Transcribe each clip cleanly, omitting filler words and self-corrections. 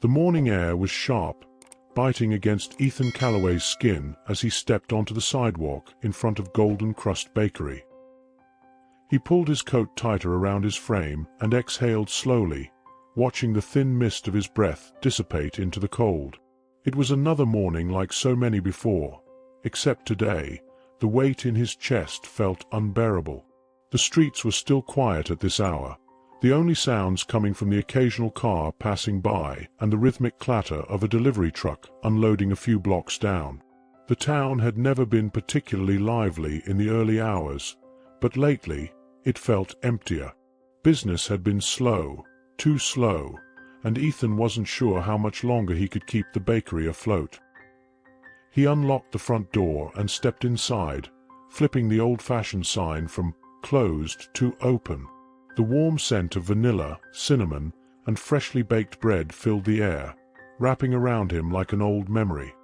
The morning air was sharp, biting against Ethan Calloway's skin as he stepped onto the sidewalk in front of Golden Crust Bakery. He pulled his coat tighter around his frame and exhaled slowly, watching the thin mist of his breath dissipate into the cold. It was another morning like so many before, except today, the weight in his chest felt unbearable. The streets were still quiet at this hour, the only sounds coming from the occasional car passing by and the rhythmic clatter of a delivery truck unloading a few blocks down. The town had never been particularly lively in the early hours, but lately it felt emptier. Business had been slow, too slow, and Ethan wasn't sure how much longer he could keep the bakery afloat. He unlocked the front door and stepped inside, flipping the old-fashioned sign from closed to open. The warm scent of vanilla, cinnamon, and freshly baked bread filled the air, wrapping around him like an old memory.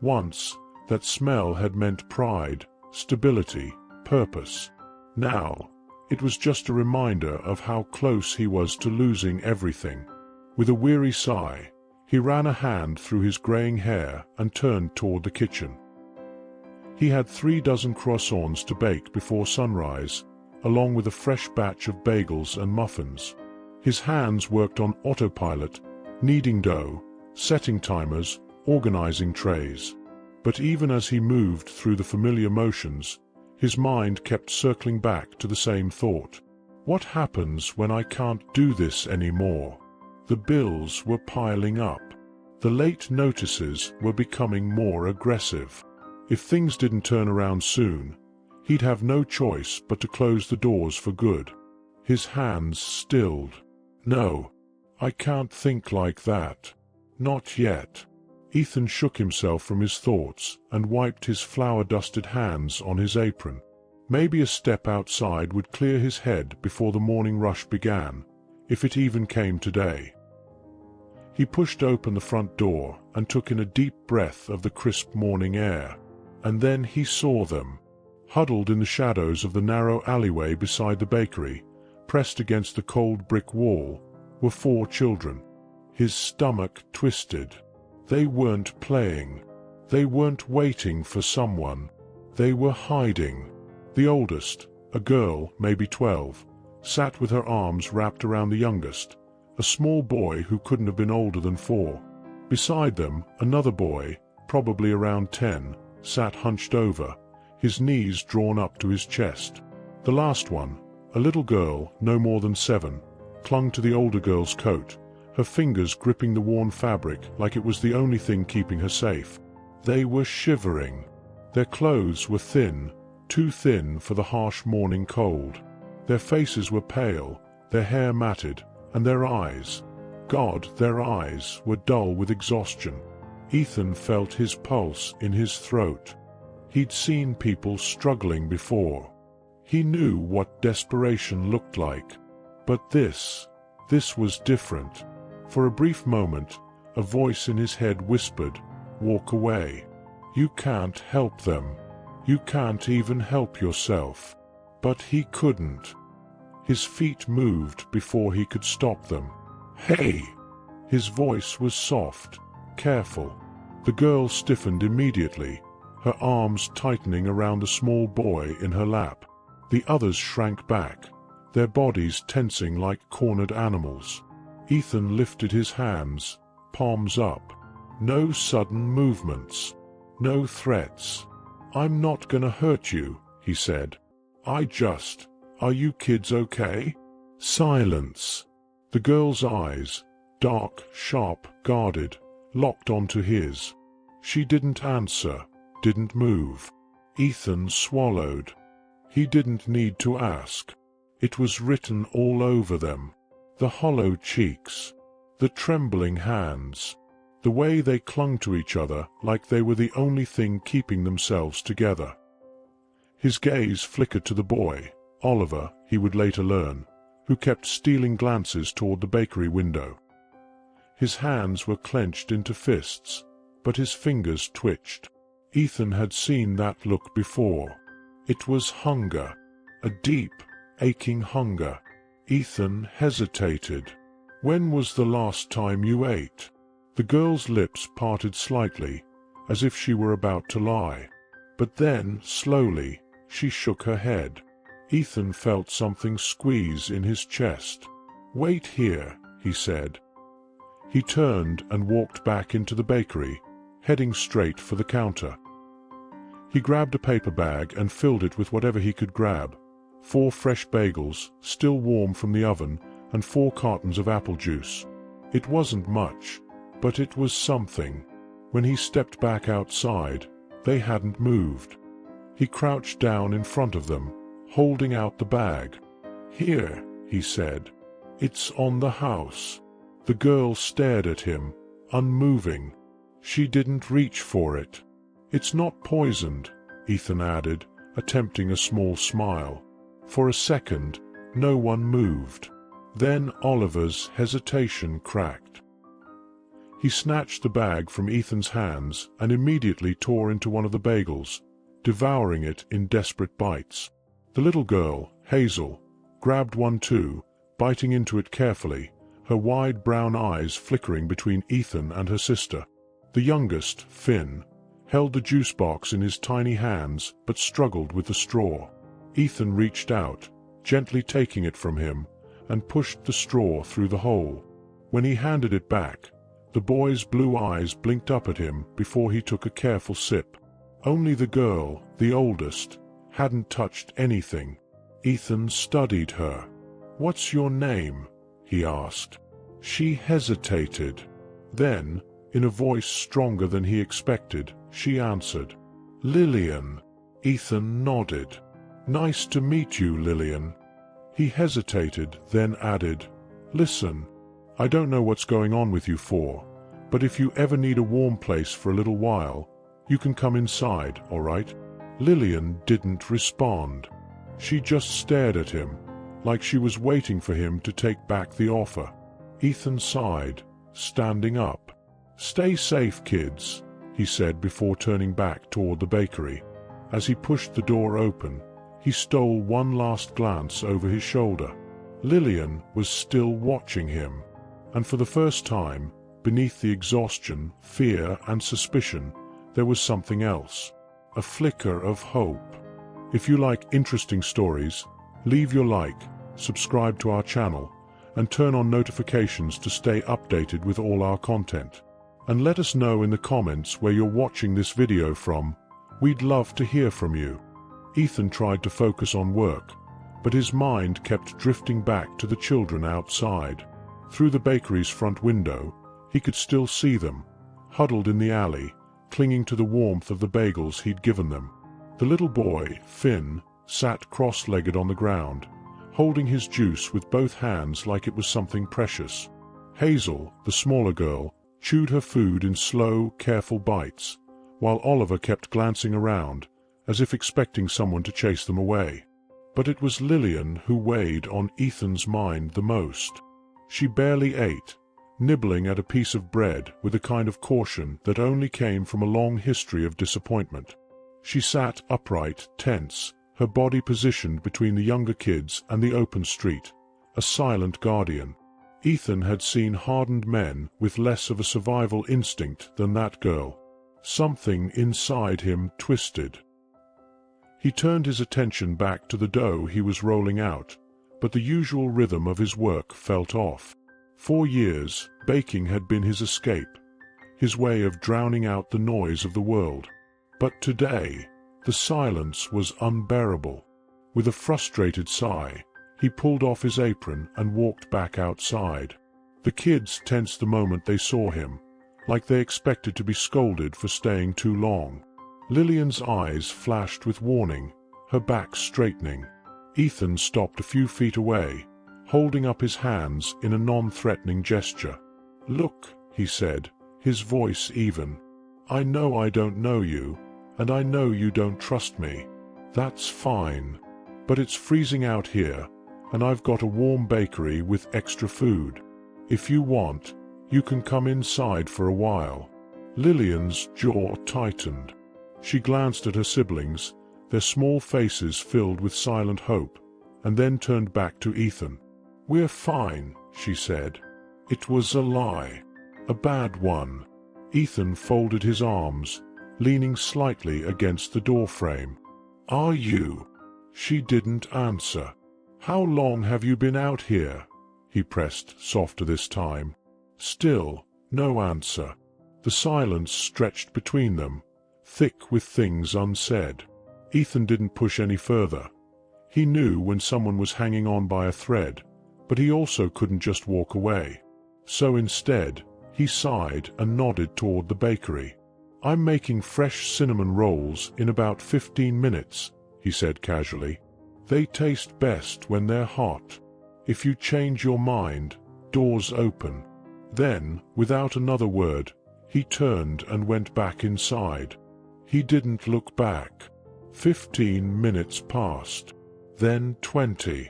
Once, that smell had meant pride, stability, purpose. Now, it was just a reminder of how close he was to losing everything. With a weary sigh, he ran a hand through his graying hair and turned toward the kitchen. He had 3 dozen croissants to bake before sunrise, along with a fresh batch of bagels and muffins. His hands worked on autopilot, kneading dough, setting timers, organizing trays. But even as he moved through the familiar motions, his mind kept circling back to the same thought. What happens when I can't do this anymore? The bills were piling up. The late notices were becoming more aggressive. If things didn't turn around soon, he'd have no choice but to close the doors for good. His hands stilled. No, I can't think like that. Not yet. Ethan shook himself from his thoughts and wiped his flour-dusted hands on his apron. Maybe a step outside would clear his head before the morning rush began, if it even came today. He pushed open the front door and took in a deep breath of the crisp morning air. And then he saw them. Huddled in the shadows of the narrow alleyway beside the bakery, pressed against the cold brick wall, were 4 children. His stomach twisted. They weren't playing. They weren't waiting for someone. They were hiding. The oldest, a girl, maybe 12, sat with her arms wrapped around the youngest, a small boy who couldn't have been older than 4. Beside them, another boy, probably around 10, sat hunched over, his knees drawn up to his chest. The last one, a little girl no more than 7, clung to the older girl's coat, her fingers gripping the worn fabric like it was the only thing keeping her safe. They were shivering. Their clothes were thin, too thin for the harsh morning cold. Their faces were pale, their hair matted, and their eyes, God, their eyes were dull with exhaustion. Ethan felt his pulse in his throat. He'd seen people struggling before. He knew what desperation looked like. But this was different. For a brief moment, a voice in his head whispered, "Walk away. You can't help them. You can't even help yourself." But he couldn't. His feet moved before he could stop them. "Hey!" His voice was soft, careful. The girl stiffened immediately, her arms tightening around the small boy in her lap. The others shrank back, their bodies tensing like cornered animals. Ethan lifted his hands, palms up. No sudden movements. No threats. "I'm not gonna hurt you," he said. Are you kids okay?" Silence. The girl's eyes, dark, sharp, guarded, locked onto his. She didn't answer, didn't move. Ethan swallowed. He didn't need to ask. It was written all over them. The hollow cheeks, the trembling hands, the way they clung to each other like they were the only thing keeping themselves together. His gaze flickered to the boy, Oliver, he would later learn, who kept stealing glances toward the bakery window. His hands were clenched into fists, but his fingers twitched. Ethan had seen that look before. It was hunger, a deep, aching hunger. Ethan hesitated. "When was the last time you ate?" The girl's lips parted slightly, as if she were about to lie. But then, slowly, she shook her head. Ethan felt something squeeze in his chest. "Wait here," he said. He turned and walked back into the bakery, heading straight for the counter. He grabbed a paper bag and filled it with whatever he could grab: 4 fresh bagels, still warm from the oven, and 4 cartons of apple juice. It wasn't much, but it was something. When he stepped back outside, they hadn't moved. He crouched down in front of them, holding out the bag. "Here," he said. "It's on the house." The girl stared at him, unmoving. She didn't reach for it. "It's not poisoned," Ethan added, attempting a small smile. For a second, no one moved. Then Oliver's hesitation cracked. He snatched the bag from Ethan's hands and immediately tore into one of the bagels, devouring it in desperate bites. The little girl, Hazel, grabbed one too, biting into it carefully, her wide brown eyes flickering between Ethan and her sister. The youngest, Finn, held the juice box in his tiny hands but struggled with the straw. Ethan reached out, gently taking it from him, and pushed the straw through the hole. When he handed it back, the boy's blue eyes blinked up at him before he took a careful sip. Only the girl, the oldest, hadn't touched anything. Ethan studied her. "What's your name?" he asked. She hesitated. Then, in a voice stronger than he expected, she answered, "Lillian." Ethan nodded. "Nice to meet you, Lillian." He hesitated, then added, "Listen, I don't know what's going on with you four, but if you ever need a warm place for a little while, you can come inside, all right?" Lillian didn't respond. She just stared at him, like she was waiting for him to take back the offer. Ethan sighed, standing up. "Stay safe, kids," he said before turning back toward the bakery. As he pushed the door open, he stole one last glance over his shoulder. Lillian was still watching him, and for the first time, beneath the exhaustion, fear, and suspicion, there was something else. A flicker of hope. If you like interesting stories, leave your like, subscribe to our channel, and turn on notifications to stay updated with all our content. And let us know in the comments where you're watching this video from. We'd love to hear from you. Ethan tried to focus on work, but his mind kept drifting back to the children outside. Through the bakery's front window, he could still see them, huddled in the alley, clinging to the warmth of the bagels he'd given them. The little boy, Finn, sat cross-legged on the ground, holding his juice with both hands like it was something precious. Hazel, the smaller girl, chewed her food in slow, careful bites, while Oliver kept glancing around, as if expecting someone to chase them away. But it was Lillian who weighed on Ethan's mind the most. She barely ate, nibbling at a piece of bread with a kind of caution that only came from a long history of disappointment. She sat upright, tense, her body positioned between the younger kids and the open street, a silent guardian. Ethan had seen hardened men with less of a survival instinct than that girl. Something inside him twisted. He turned his attention back to the dough he was rolling out, but the usual rhythm of his work felt off. For years, baking had been his escape, his way of drowning out the noise of the world. But today, the silence was unbearable. With a frustrated sigh, he pulled off his apron and walked back outside. The kids tensed the moment they saw him, like they expected to be scolded for staying too long. Lillian's eyes flashed with warning, her back straightening. Ethan stopped a few feet away, holding up his hands in a non-threatening gesture. "Look," he said, his voice even. "I know I don't know you, and I know you don't trust me. That's fine. But it's freezing out here, and I've got a warm bakery with extra food. If you want, you can come inside for a while." Lillian's jaw tightened. She glanced at her siblings, their small faces filled with silent hope, and then turned back to Ethan. "We're fine," she said. It was a lie. A bad one. Ethan folded his arms, leaning slightly against the doorframe. Are you? She didn't answer. How long have you been out here? He pressed, softer this time. Still, no answer. The silence stretched between them, thick with things unsaid. Ethan didn't push any further. He knew when someone was hanging on by a thread, but he also couldn't just walk away. So instead, he sighed and nodded toward the bakery. I'm making fresh cinnamon rolls in about 15 minutes, he said casually. They taste best when they're hot. If you change your mind, doors open. Then, without another word, he turned and went back inside. He didn't look back. 15 minutes passed. Then 20.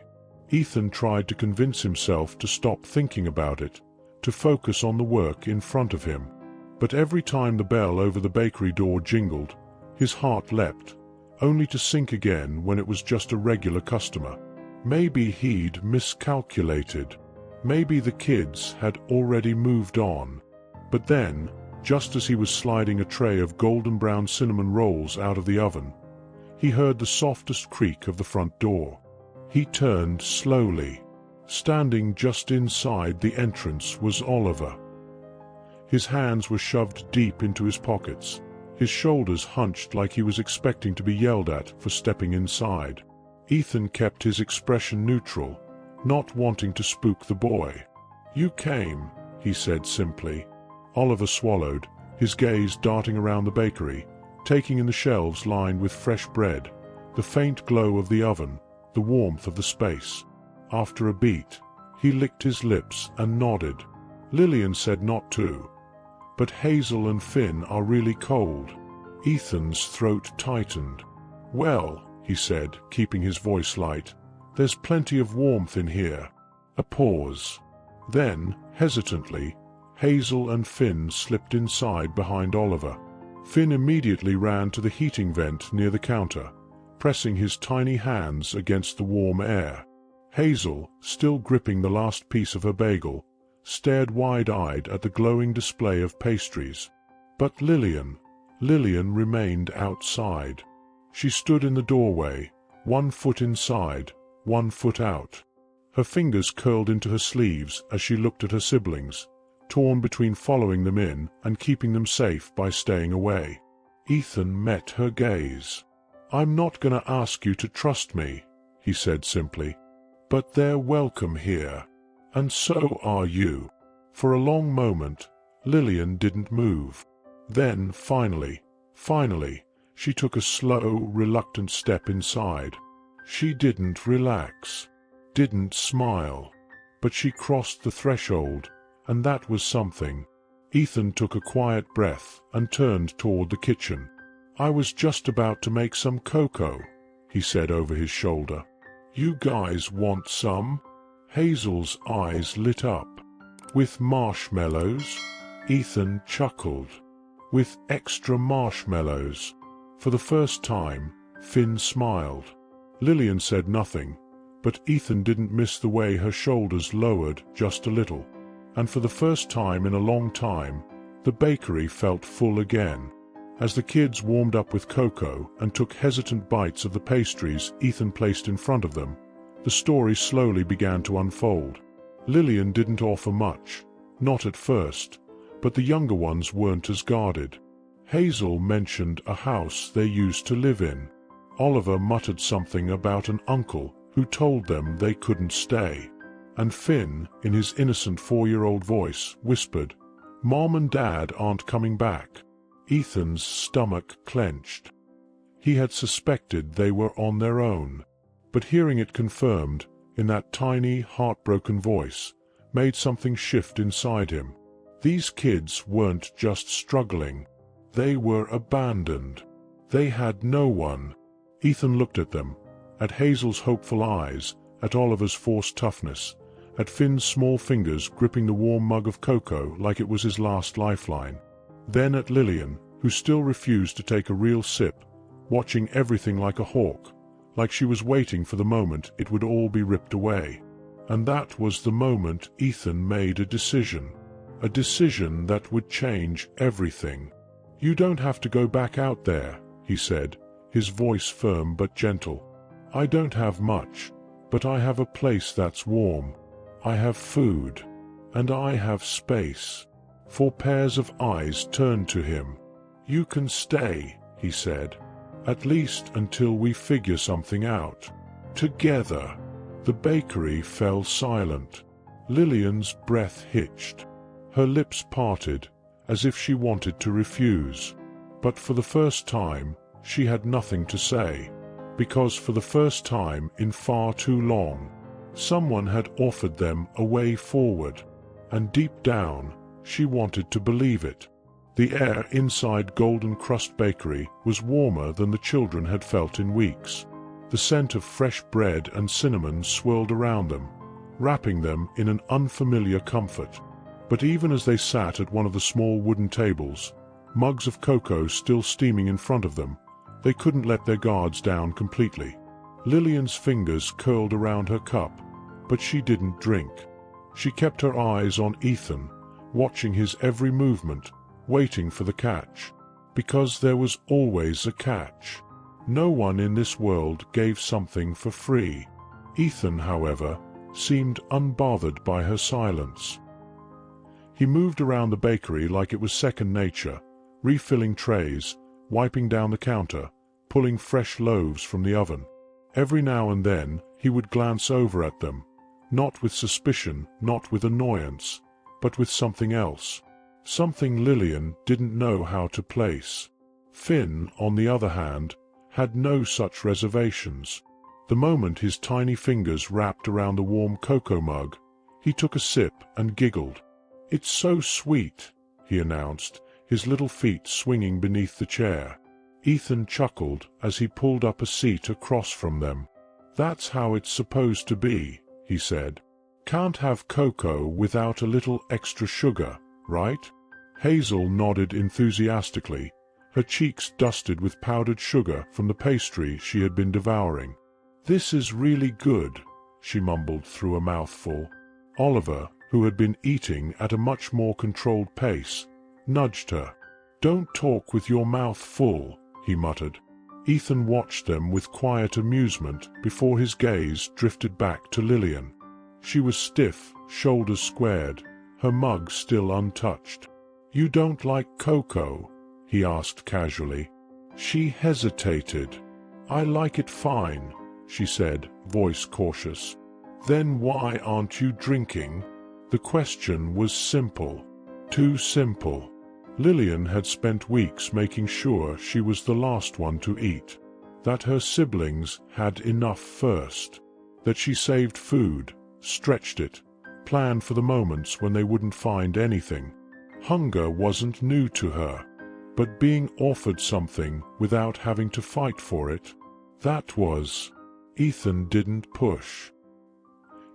Ethan tried to convince himself to stop thinking about it, to focus on the work in front of him. But every time the bell over the bakery door jingled, his heart leapt, only to sink again when it was just a regular customer. Maybe he'd miscalculated. Maybe the kids had already moved on. But then, just as he was sliding a tray of golden brown cinnamon rolls out of the oven, he heard the softest creak of the front door. He turned slowly. Standing just inside the entrance was Oliver. His hands were shoved deep into his pockets, his shoulders hunched like he was expecting to be yelled at for stepping inside. Ethan kept his expression neutral, not wanting to spook the boy. You came, he said simply. Oliver swallowed, his gaze darting around the bakery, taking in the shelves lined with fresh bread, the faint glow of the oven, the warmth of the space. After a beat, he licked his lips and nodded. Lillian said not to. But Hazel and Finn are really cold. Ethan's throat tightened. Well, he said, keeping his voice light, there's plenty of warmth in here. A pause. Then, hesitantly, Hazel and Finn slipped inside behind Oliver. Finn immediately ran to the heating vent near the counter, pressing his tiny hands against the warm air. Hazel, still gripping the last piece of her bagel, stared wide-eyed at the glowing display of pastries. But Lillian remained outside. She stood in the doorway, 1 foot inside, 1 foot out. Her fingers curled into her sleeves as she looked at her siblings, torn between following them in and keeping them safe by staying away. Ethan met her gaze. I'm not gonna ask you to trust me, he said simply. But they're welcome here. And so are you. For a long moment, Lillian didn't move. Then, finally, she took a slow, reluctant step inside. She didn't relax, didn't smile. But she crossed the threshold, and that was something. Ethan took a quiet breath and turned toward the kitchen. I was just about to make some cocoa, he said over his shoulder. You guys want some? Hazel's eyes lit up. With marshmallows? Ethan chuckled. With extra marshmallows. For the first time, Finn smiled. Lillian said nothing, but Ethan didn't miss the way her shoulders lowered just a little. And for the first time in a long time, the bakery felt full again. As the kids warmed up with cocoa and took hesitant bites of the pastries Ethan placed in front of them, the story slowly began to unfold. Lillian didn't offer much, not at first, but the younger ones weren't as guarded. Hazel mentioned a house they used to live in. Oliver muttered something about an uncle who told them they couldn't stay. And Finn, in his innocent 4-year-old voice, whispered, Mom and Dad aren't coming back. Ethan's stomach clenched. He had suspected they were on their own, but hearing it confirmed, in that tiny, heartbroken voice, made something shift inside him. These kids weren't just struggling. They were abandoned. They had no one. Ethan looked at them, at Hazel's hopeful eyes, at Oliver's forced toughness, at Finn's small fingers gripping the warm mug of cocoa like it was his last lifeline. Then at Lillian, who still refused to take a real sip, watching everything like a hawk, like she was waiting for the moment it would all be ripped away. And that was the moment Ethan made a decision. A decision that would change everything. "You don't have to go back out there," he said, his voice firm but gentle. "I don't have much, but I have a place that's warm. I have food. And I have space." 4 pairs of eyes turned to him. "You can stay," he said. "At least until we figure something out. Together." The bakery fell silent. Lillian's breath hitched. Her lips parted, as if she wanted to refuse. But for the first time, she had nothing to say. Because for the first time in far too long, someone had offered them a way forward. And deep down, she wanted to believe it. The air inside Golden Crust Bakery was warmer than the children had felt in weeks. The scent of fresh bread and cinnamon swirled around them, wrapping them in an unfamiliar comfort. But even as they sat at one of the small wooden tables, mugs of cocoa still steaming in front of them, they couldn't let their guards down completely. Lillian's fingers curled around her cup, but she didn't drink. She kept her eyes on Ethan, watching his every movement, waiting for the catch. Because there was always a catch. No one in this world gave something for free. Ethan, however, seemed unbothered by her silence. He moved around the bakery like it was second nature, refilling trays, wiping down the counter, pulling fresh loaves from the oven. Every now and then, he would glance over at them, not with suspicion, not with annoyance, but with something else. Something Lillian didn't know how to place. Finn, on the other hand, had no such reservations. The moment his tiny fingers wrapped around the warm cocoa mug, he took a sip and giggled. "It's so sweet," he announced, his little feet swinging beneath the chair. Ethan chuckled as he pulled up a seat across from them. "That's how it's supposed to be," he said. "Can't have cocoa without a little extra sugar, right?" Hazel nodded enthusiastically, her cheeks dusted with powdered sugar from the pastry she had been devouring. "This is really good," she mumbled through a mouthful. Oliver, who had been eating at a much more controlled pace, nudged her. "Don't talk with your mouth full," he muttered. Ethan watched them with quiet amusement before his gaze drifted back to Lillian. She was stiff, shoulders squared, her mug still untouched. "You don't like cocoa?" he asked casually. She hesitated. "I like it fine," she said, voice cautious. "Then why aren't you drinking?" The question was simple. Too simple. Lillian had spent weeks making sure she was the last one to eat, that her siblings had enough first, that she saved food, stretched it, planned for the moments when they wouldn't find anything. Hunger wasn't new to her, but being offered something without having to fight for it, that was. Ethan didn't push.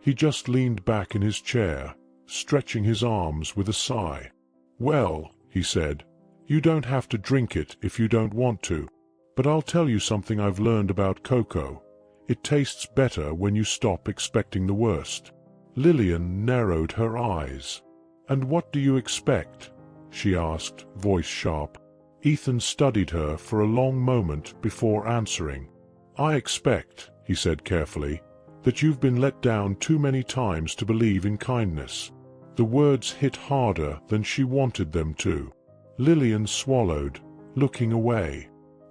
He just leaned back in his chair, stretching his arms with a sigh. "Well," he said, "you don't have to drink it if you don't want to. But I'll tell you something I've learned about cocoa. It tastes better when you stop expecting the worst." Lillian narrowed her eyes. "And what do you expect?" she asked, voice sharp. Ethan studied her for a long moment before answering. "I expect," he said carefully, "that you've been let down too many times to believe in kindness." The words hit harder than she wanted them to. Lillian swallowed, looking away.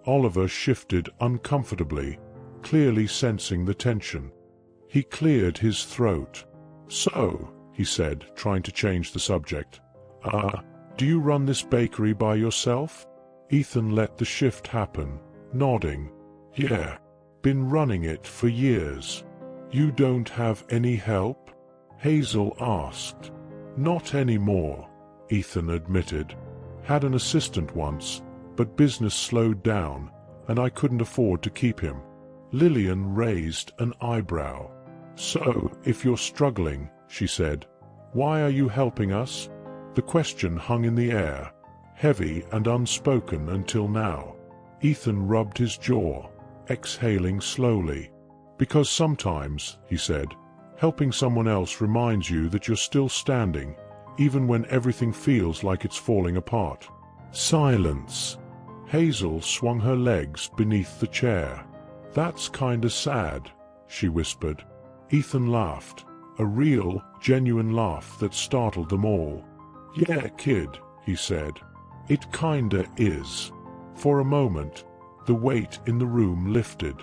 Oliver shifted uncomfortably, clearly sensing the tension. He cleared his throat. "So," he said, trying to change the subject, do you run this bakery by yourself?" Ethan let the shift happen, nodding. "Yeah, been running it for years." "You don't have any help?" Hazel asked. "Not anymore," Ethan admitted. "Had an assistant once, but business slowed down, and I couldn't afford to keep him." Lillian raised an eyebrow. "So, if you're struggling," she said, "why are you helping us?" The question hung in the air, heavy and unspoken until now. Ethan rubbed his jaw, exhaling slowly. "Because sometimes," he said, "helping someone else reminds you that you're still standing, even when everything feels like it's falling apart. Silence. Hazel swung her legs beneath the chair. "That's kinda sad," she whispered. Ethan laughed, a real, genuine laugh that startled them all. "Yeah, kid," he said. "It kinda is." For a moment, the weight in the room lifted.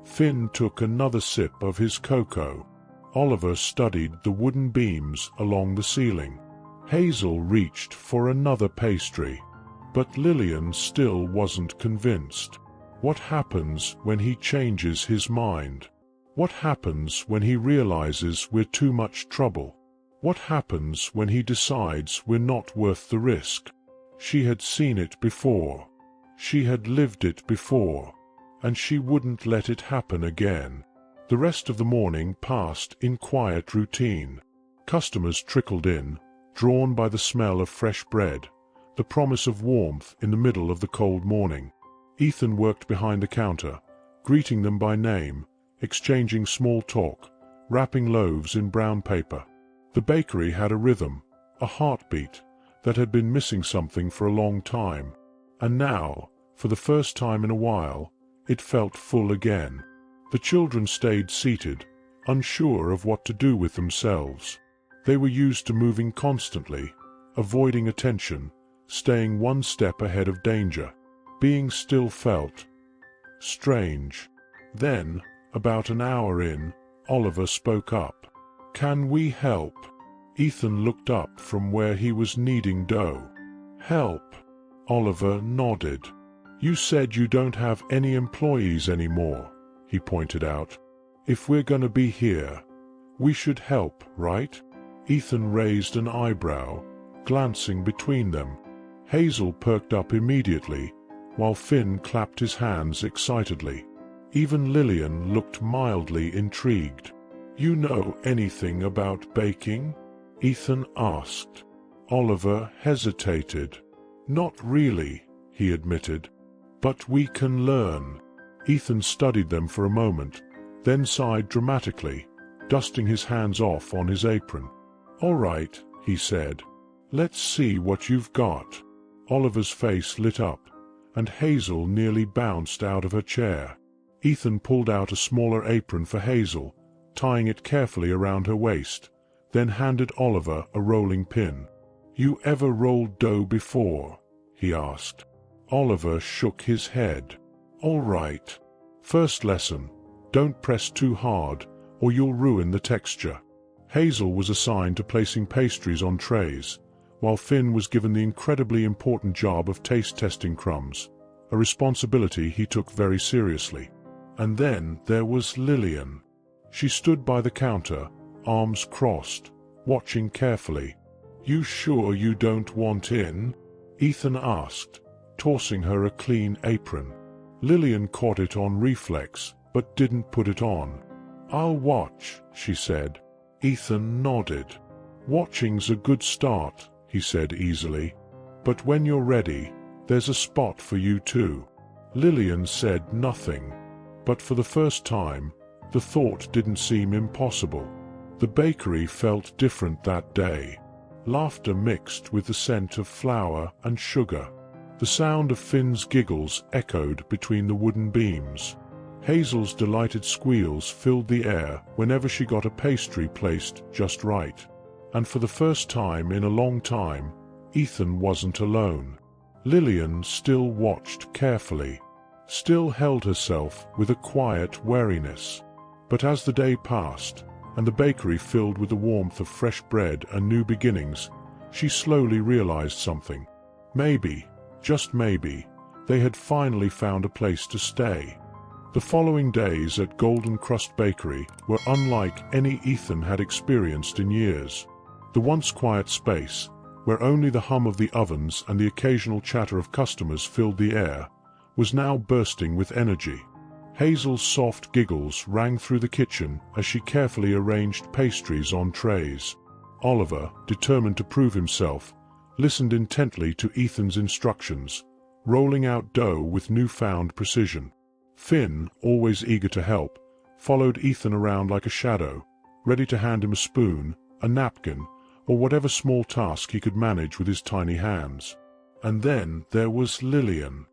Finn took another sip of his cocoa. Oliver studied the wooden beams along the ceiling. Hazel reached for another pastry. But Lillian still wasn't convinced. What happens when he changes his mind? What happens when he realizes we're too much trouble? What happens when he decides we're not worth the risk? She had seen it before. She had lived it before. And she wouldn't let it happen again. The rest of the morning passed in quiet routine. Customers trickled in, drawn by the smell of fresh bread, the promise of warmth in the middle of the cold morning. Ethan worked behind the counter, greeting them by name, exchanging small talk, wrapping loaves in brown paper. The bakery had a rhythm, a heartbeat, that had been missing something for a long time. And now, for the first time in a while, it felt full again. The children stayed seated, unsure of what to do with themselves. They were used to moving constantly, avoiding attention, staying one step ahead of danger. Being still felt strange. Then, about an hour in, Oliver spoke up. "Can we help?" Ethan looked up from where he was kneading dough. "Help?" Oliver nodded. "You said you don't have any employees anymore," he pointed out. "If we're gonna be here, we should help, right?" Ethan raised an eyebrow, glancing between them. Hazel perked up immediately, while Finn clapped his hands excitedly. Even Lillian looked mildly intrigued. "You know anything about baking?" Ethan asked. Oliver hesitated. "Not really," he admitted. "But we can learn." Ethan studied them for a moment, then sighed dramatically, dusting his hands off on his apron. "All right," he said. "Let's see what you've got." Oliver's face lit up, and Hazel nearly bounced out of her chair. Ethan pulled out a smaller apron for Hazel, tying it carefully around her waist, then handed Oliver a rolling pin. "You ever rolled dough before?" he asked. Oliver shook his head. "All right. First lesson, don't press too hard, or you'll ruin the texture." Hazel was assigned to placing pastries on trays, while Finn was given the incredibly important job of taste-testing crumbs, a responsibility he took very seriously. And then there was Lillian. She stood by the counter, arms crossed, watching carefully. "You sure you don't want in?" Ethan asked, tossing her a clean apron. Lillian caught it on reflex, but didn't put it on. "I'll watch," she said. Ethan nodded. "Watching's a good start," he said easily. "But when you're ready, there's a spot for you too." Lillian said nothing. But for the first time, the thought didn't seem impossible. The bakery felt different that day. Laughter mixed with the scent of flour and sugar. The sound of Finn's giggles echoed between the wooden beams. Hazel's delighted squeals filled the air whenever she got a pastry placed just right. And for the first time in a long time, Ethan wasn't alone. Lillian still watched carefully, still held herself with a quiet wariness. But as the day passed, and the bakery filled with the warmth of fresh bread and new beginnings, she slowly realized something. Maybe, just maybe, they had finally found a place to stay. The following days at Golden Crust Bakery were unlike any Ethan had experienced in years. The once quiet space, where only the hum of the ovens and the occasional chatter of customers filled the air, was now bursting with energy. Hazel's soft giggles rang through the kitchen as she carefully arranged pastries on trays. Oliver, determined to prove himself, listened intently to Ethan's instructions, rolling out dough with newfound precision. Finn, always eager to help, followed Ethan around like a shadow, ready to hand him a spoon, a napkin, or whatever small task he could manage with his tiny hands. And then there was Lillian.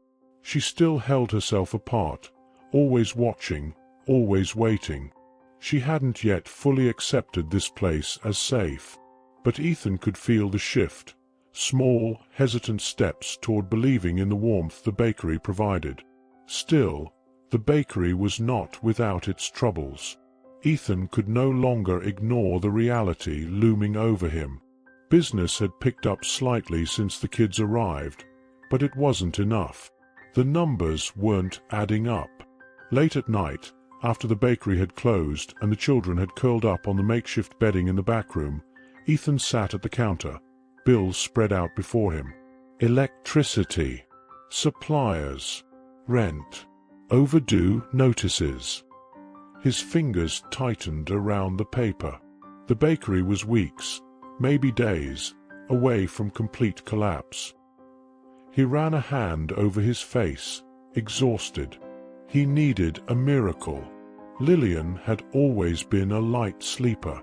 She still held herself apart, always watching, always waiting. She hadn't yet fully accepted this place as safe. But Ethan could feel the shift, small, hesitant steps toward believing in the warmth the bakery provided. Still, the bakery was not without its troubles. Ethan could no longer ignore the reality looming over him. Business had picked up slightly since the kids arrived, but it wasn't enough. The numbers weren't adding up. Late at night, after the bakery had closed and the children had curled up on the makeshift bedding in the back room, Ethan sat at the counter, bills spread out before him. Electricity, suppliers, rent, overdue notices. His fingers tightened around the paper. The bakery was weeks, maybe days, away from complete collapse. He ran a hand over his face, exhausted. He needed a miracle. Lillian had always been a light sleeper.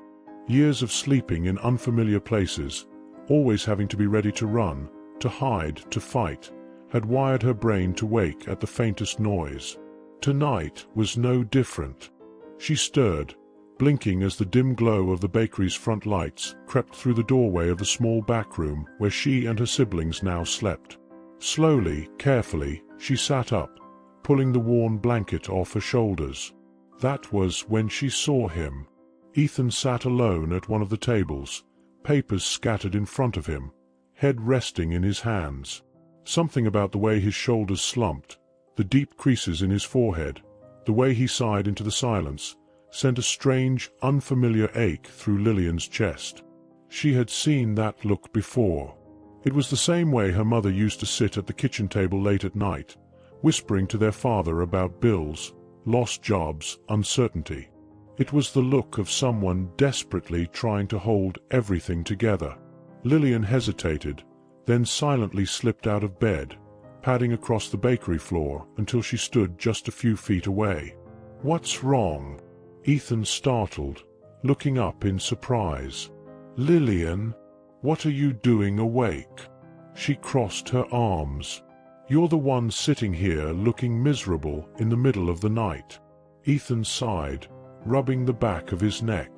Years of sleeping in unfamiliar places, always having to be ready to run, to hide, to fight, had wired her brain to wake at the faintest noise. Tonight was no different. She stirred, blinking as the dim glow of the bakery's front lights crept through the doorway of the small back room where she and her siblings now slept. Slowly, carefully, she sat up, pulling the worn blanket off her shoulders. That was when she saw him. Ethan sat alone at one of the tables, papers scattered in front of him, head resting in his hands. Something about the way his shoulders slumped, the deep creases in his forehead, the way he sighed into the silence, sent a strange, unfamiliar ache through Lillian's chest. She had seen that look before. It was the same way her mother used to sit at the kitchen table late at night, whispering to their father about bills, lost jobs, uncertainty. It was the look of someone desperately trying to hold everything together. Lillian hesitated, then silently slipped out of bed, padding across the bakery floor until she stood just a few feet away. "What's wrong?" Ethan startled, looking up in surprise. "Lillian, what are you doing awake?" She crossed her arms. "You're the one sitting here looking miserable in the middle of the night." Ethan sighed, rubbing the back of his neck.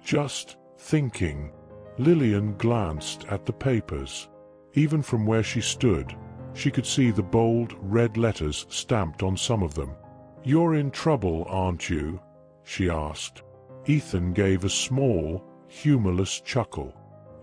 "Just thinking." Lillian glanced at the papers. Even from where she stood, she could see the bold red letters stamped on some of them. "You're in trouble, aren't you?" she asked. Ethan gave a small, humorless chuckle.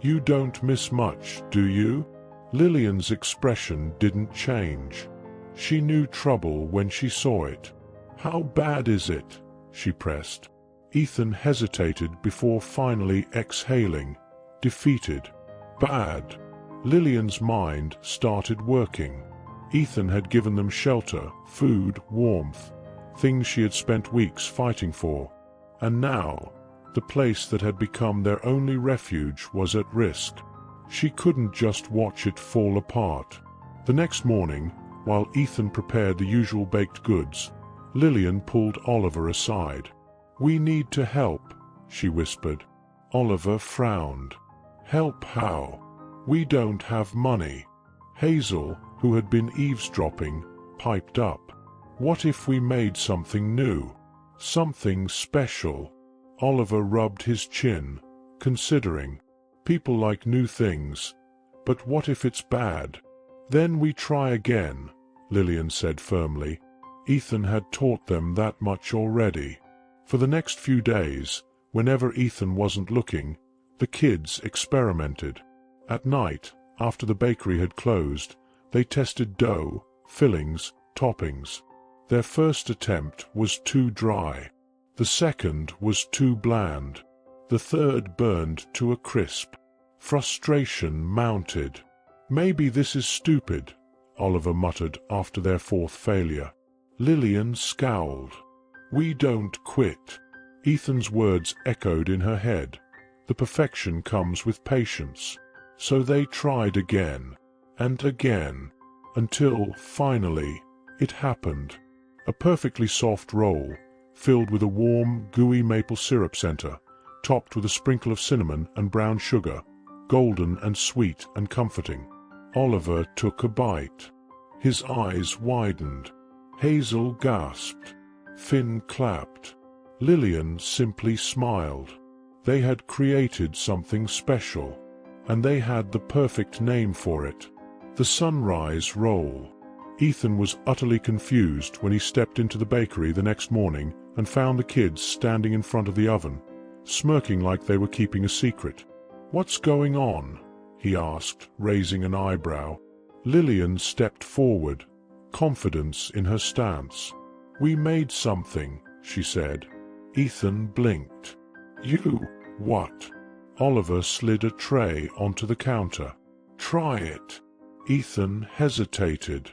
"You don't miss much, do you?" Lillian's expression didn't change. She knew trouble when she saw it. "How bad is it?" she pressed. Ethan hesitated before finally exhaling, defeated. "Bad." Lillian's mind started working. Ethan had given them shelter, food, warmth, things she had spent weeks fighting for. And now, the place that had become their only refuge was at risk. She couldn't just watch it fall apart. The next morning, while Ethan prepared the usual baked goods, Lillian pulled Oliver aside. "We need to help," she whispered. Oliver frowned. "Help how? We don't have money." Hazel, who had been eavesdropping, piped up. "What if we made something new? Something special?" Oliver rubbed his chin, considering. "People like new things. But what if it's bad?" "Then we try again," Lillian said firmly. Ethan had taught them that much already. For the next few days, whenever Ethan wasn't looking, the kids experimented. At night, after the bakery had closed, they tested dough, fillings, toppings. Their first attempt was too dry. The second was too bland. The third burned to a crisp. Frustration mounted. "Maybe this is stupid," Oliver muttered after their fourth failure. Lillian scowled. "We don't quit." Ethan's words echoed in her head. The perfection comes with patience. So they tried again, and again, until, finally, it happened. A perfectly soft roll, filled with a warm, gooey maple syrup center, topped with a sprinkle of cinnamon and brown sugar, golden and sweet and comforting. Oliver took a bite. His eyes widened. Hazel gasped. Finn clapped. Lillian simply smiled. They had created something special, and they had the perfect name for it: the Sunrise Roll. Ethan was utterly confused when he stepped into the bakery the next morning and found the kids standing in front of the oven, smirking like they were keeping a secret. "What's going on?" he asked, raising an eyebrow. Lillian stepped forward, confidence in her stance. "We made something," she said. Ethan blinked. "You, what?" Oliver slid a tray onto the counter. "Try it." Ethan hesitated.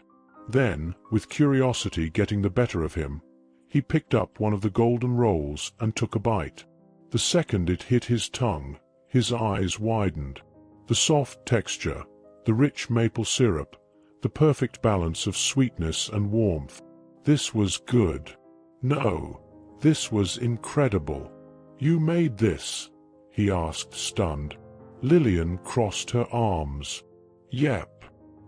Then, with curiosity getting the better of him, he picked up one of the golden rolls and took a bite. The second it hit his tongue, his eyes widened. The soft texture, the rich maple syrup, the perfect balance of sweetness and warmth. This was good. No, this was incredible. "You made this?" he asked, stunned. Lillian crossed her arms. "Yep."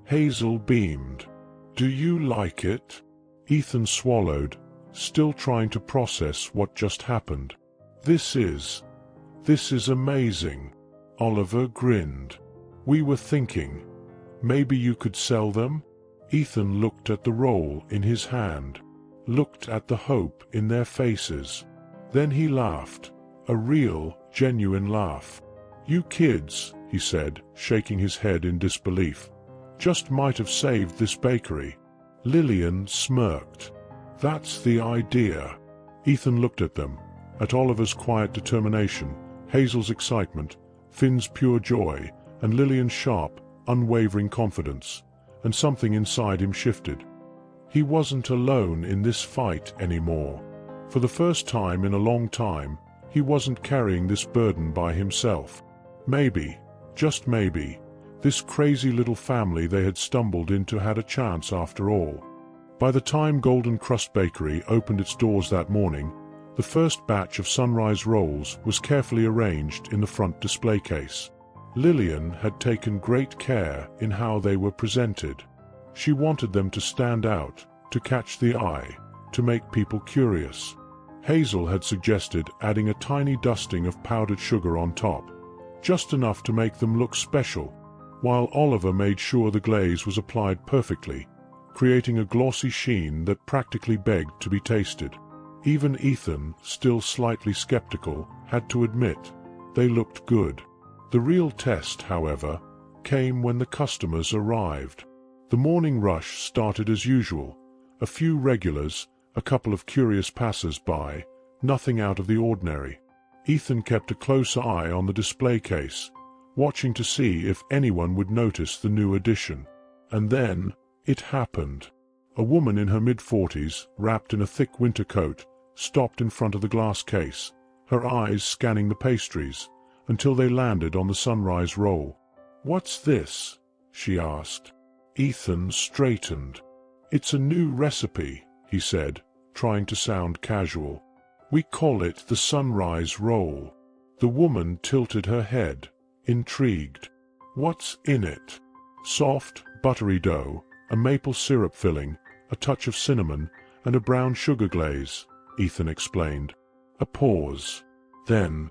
Hazel beamed. "Do you like it?" Ethan swallowed, still trying to process what just happened. This is amazing." Oliver grinned. "We were thinking, maybe you could sell them?" Ethan looked at the roll in his hand, looked at the hope in their faces. Then he laughed, a real, genuine laugh. "You kids," he said, shaking his head in disbelief, "just might have saved this bakery." Lillian smirked. "That's the idea." Ethan looked at them, at Oliver's quiet determination, Hazel's excitement, Finn's pure joy, and Lillian's sharp, unwavering confidence, and something inside him shifted. He wasn't alone in this fight anymore. For the first time in a long time, he wasn't carrying this burden by himself. Maybe, just maybe, this crazy little family they had stumbled into had a chance after all. By the time Golden Crust Bakery opened its doors that morning, the first batch of Sunrise Rolls was carefully arranged in the front display case. Lillian had taken great care in how they were presented. She wanted them to stand out, to catch the eye, to make people curious. Hazel had suggested adding a tiny dusting of powdered sugar on top, just enough to make them look special, while Oliver made sure the glaze was applied perfectly, creating a glossy sheen that practically begged to be tasted. Even Ethan, still slightly skeptical, had to admit they looked good. The real test, however, came when the customers arrived. The morning rush started as usual. A few regulars, a couple of curious passers-by, nothing out of the ordinary. Ethan kept a close eye on the display case, watching to see if anyone would notice the new addition. And then, it happened. A woman in her mid-40s, wrapped in a thick winter coat, stopped in front of the glass case, her eyes scanning the pastries, until they landed on the Sunrise Roll. "What's this?" she asked. Ethan straightened. "It's a new recipe," he said, trying to sound casual. "We call it the Sunrise Roll." The woman tilted her head, intrigued. "What's in it?" "Soft, buttery dough, a maple syrup filling, a touch of cinnamon, and a brown sugar glaze," Ethan explained. A pause. Then,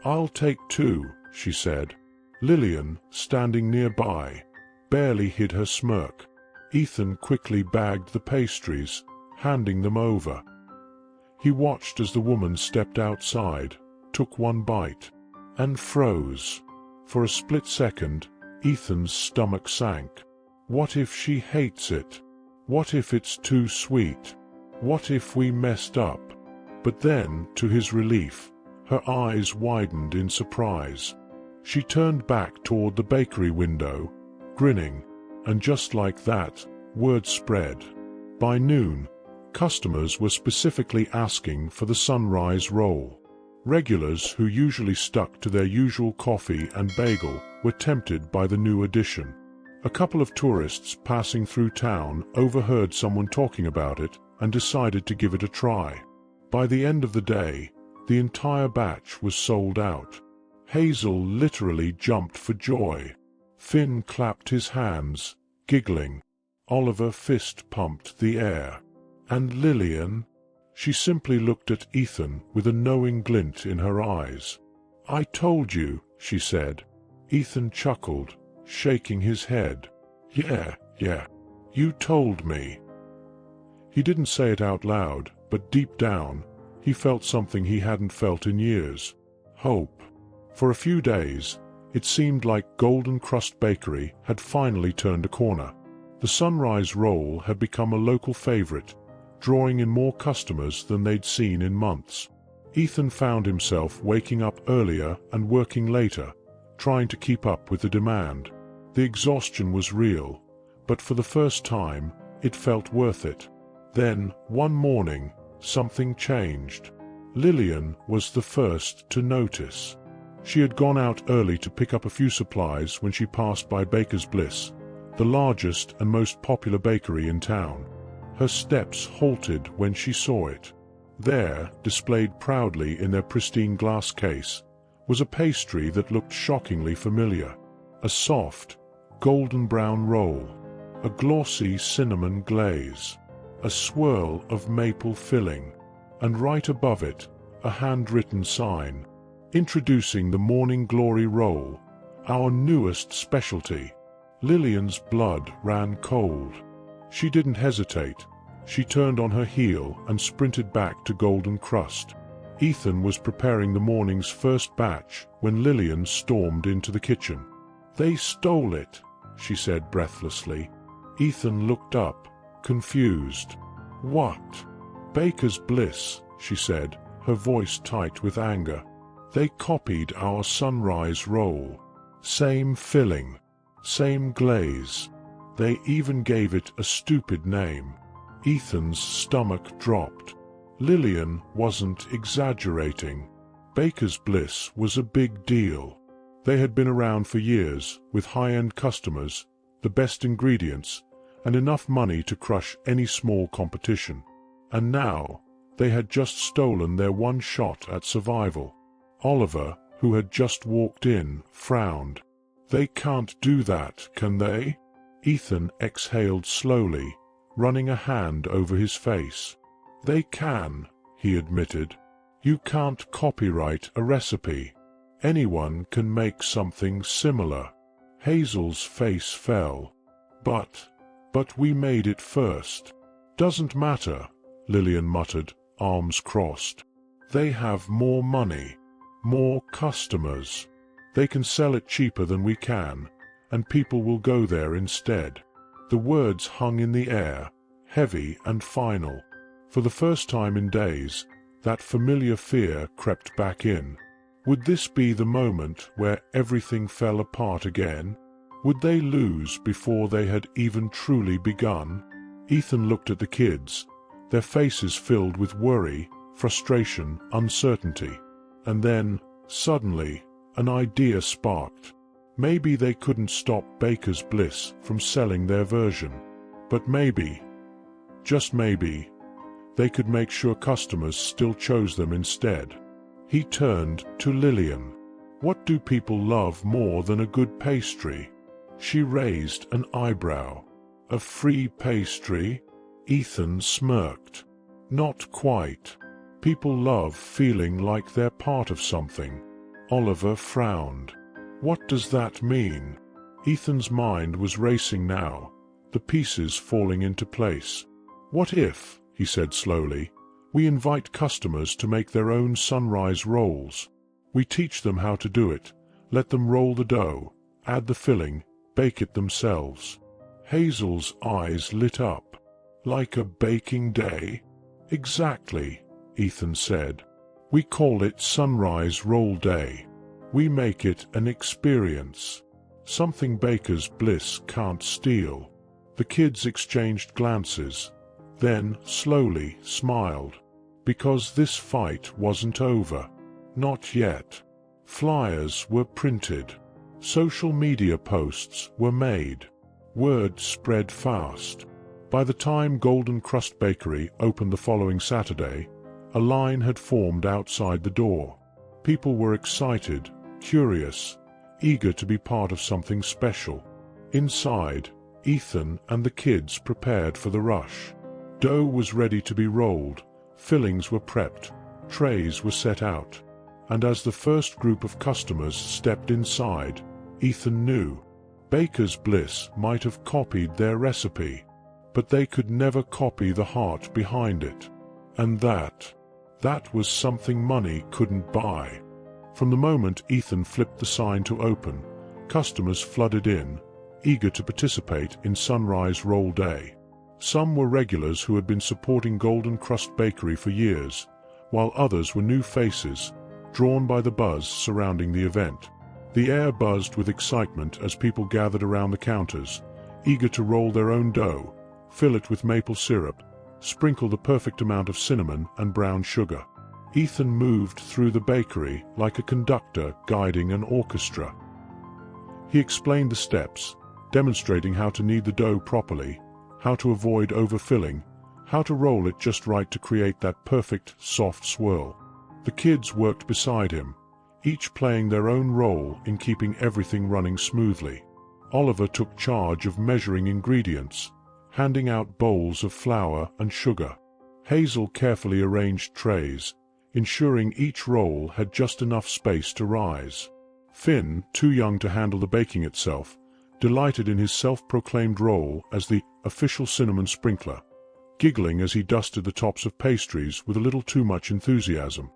"I'll take 2, she said. Lillian, standing nearby, barely hid her smirk. Ethan quickly bagged the pastries, handing them over. He watched as the woman stepped outside, took one bite, and froze. For a split second, Ethan's stomach sank. What if she hates it? What if it's too sweet? What if we messed up? But then, to his relief, her eyes widened in surprise. She turned back toward the bakery window, grinning, and just like that, word spread. By noon, customers were specifically asking for the Sunrise Roll. Regulars who usually stuck to their usual coffee and bagel were tempted by the new addition. A couple of tourists passing through town overheard someone talking about it and decided to give it a try. By the end of the day, the entire batch was sold out. Hazel literally jumped for joy. Finn clapped his hands, giggling. Oliver fist-pumped the air. And Lillian? She simply looked at Ethan with a knowing glint in her eyes. "I told you," she said. Ethan chuckled, shaking his head. Yeah, you told me." He didn't say it out loud, but deep down, he felt something he hadn't felt in years. Hope. For a few days, it seemed like Golden Crust Bakery had finally turned a corner. The sunrise roll had become a local favorite, drawing in more customers than they'd seen in months. Ethan found himself waking up earlier and working later, trying to keep up with the demand. The exhaustion was real, but for the first time, it felt worth it. Then, one morning, something changed. Lillian was the first to notice. She had gone out early to pick up a few supplies when she passed by Baker's Bliss, the largest and most popular bakery in town. Her steps halted when she saw it. There, displayed proudly in their pristine glass case, was a pastry that looked shockingly familiar. A soft, golden brown roll, a glossy cinnamon glaze, a swirl of maple filling, and right above it, a handwritten sign. Introducing the Morning Glory Roll, our newest specialty. Lillian's blood ran cold. She didn't hesitate. She turned on her heel and sprinted back to Golden Crust. Ethan was preparing the morning's first batch when Lillian stormed into the kitchen. "They stole it," she said breathlessly. Ethan looked up, confused. "What?" "Baker's Bliss," she said, her voice tight with anger. "They copied our sunrise roll. Same filling, same glaze. They even gave it a stupid name." Ethan's stomach dropped. Lillian wasn't exaggerating. Baker's Bliss was a big deal. They had been around for years, with high-end customers, the best ingredients, and enough money to crush any small competition. And now, they had just stolen their one shot at survival. Oliver, who had just walked in, frowned. "They can't do that, can they?" Ethan exhaled slowly, running a hand over his face. "They can," he admitted. "You can't copyright a recipe. Anyone can make something similar." Hazel's face fell. But we made it first." "Doesn't matter," Lillian muttered, arms crossed. "They have more money, more customers. They can sell it cheaper than we can, and people will go there instead." The words hung in the air, heavy and final. For the first time in days, that familiar fear crept back in. Would this be the moment where everything fell apart again? Would they lose before they had even truly begun? Ethan looked at the kids, their faces filled with worry, frustration, uncertainty. And then, suddenly, an idea sparked. Maybe they couldn't stop Baker's Bliss from selling their version. But maybe, just maybe, they could make sure customers still chose them instead. He turned to Lillian. "What do people love more than a good pastry?" She raised an eyebrow. "A free pastry?" Ethan smirked. "Not quite. People love feeling like they're part of something." Oliver frowned. "What does that mean?" Ethan's mind was racing now, the pieces falling into place. "What if," he said slowly, "we invite customers to make their own sunrise rolls? We teach them how to do it, let them roll the dough, add the filling, bake it themselves." Hazel's eyes lit up. "Like a baking day?" "Exactly," Ethan said. "We call it Sunrise Roll Day. We make it an experience. Something Baker's Bliss can't steal." The kids exchanged glances, then slowly smiled. Because this fight wasn't over. Not yet. Flyers were printed. Social media posts were made. Word spread fast. By the time Golden Crust Bakery opened the following Saturday, a line had formed outside the door. People were excited, curious, eager to be part of something special. Inside, Ethan and the kids prepared for the rush. Dough was ready to be rolled, fillings were prepped, trays were set out. And as the first group of customers stepped inside, Ethan knew. Baker's Bliss might have copied their recipe, but they could never copy the heart behind it. And that was something money couldn't buy. From the moment Ethan flipped the sign to open, customers flooded in, eager to participate in Sunrise Roll Day. Some were regulars who had been supporting Golden Crust Bakery for years, while others were new faces, drawn by the buzz surrounding the event. The air buzzed with excitement as people gathered around the counters, eager to roll their own dough, fill it with maple syrup, sprinkle the perfect amount of cinnamon and brown sugar. Ethan moved through the bakery like a conductor guiding an orchestra. He explained the steps, demonstrating how to knead the dough properly, how to avoid overfilling, how to roll it just right to create that perfect, soft swirl. The kids worked beside him, each playing their own role in keeping everything running smoothly. Oliver took charge of measuring ingredients, handing out bowls of flour and sugar. Hazel carefully arranged trays, ensuring each roll had just enough space to rise. Finn, too young to handle the baking itself, delighted in his self-proclaimed role as the official cinnamon sprinkler, giggling as he dusted the tops of pastries with a little too much enthusiasm.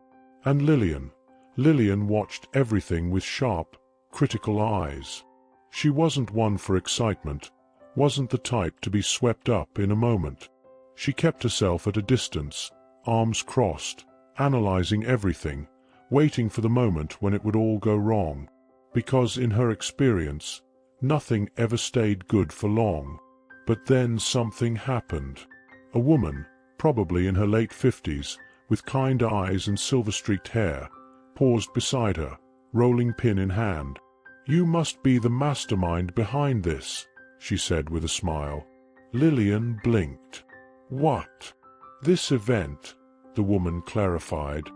And Lillian watched everything with sharp, critical eyes. She wasn't one for excitement, wasn't the type to be swept up in a moment. She kept herself at a distance, arms crossed, analyzing everything, waiting for the moment when it would all go wrong. Because in her experience, nothing ever stayed good for long. But then something happened. A woman, probably in her late 50s, with kind eyes and silver-streaked hair, paused beside her, rolling pin in hand. "You must be the mastermind behind this," she said with a smile. Lillian blinked. "What?" "This event," the woman clarified.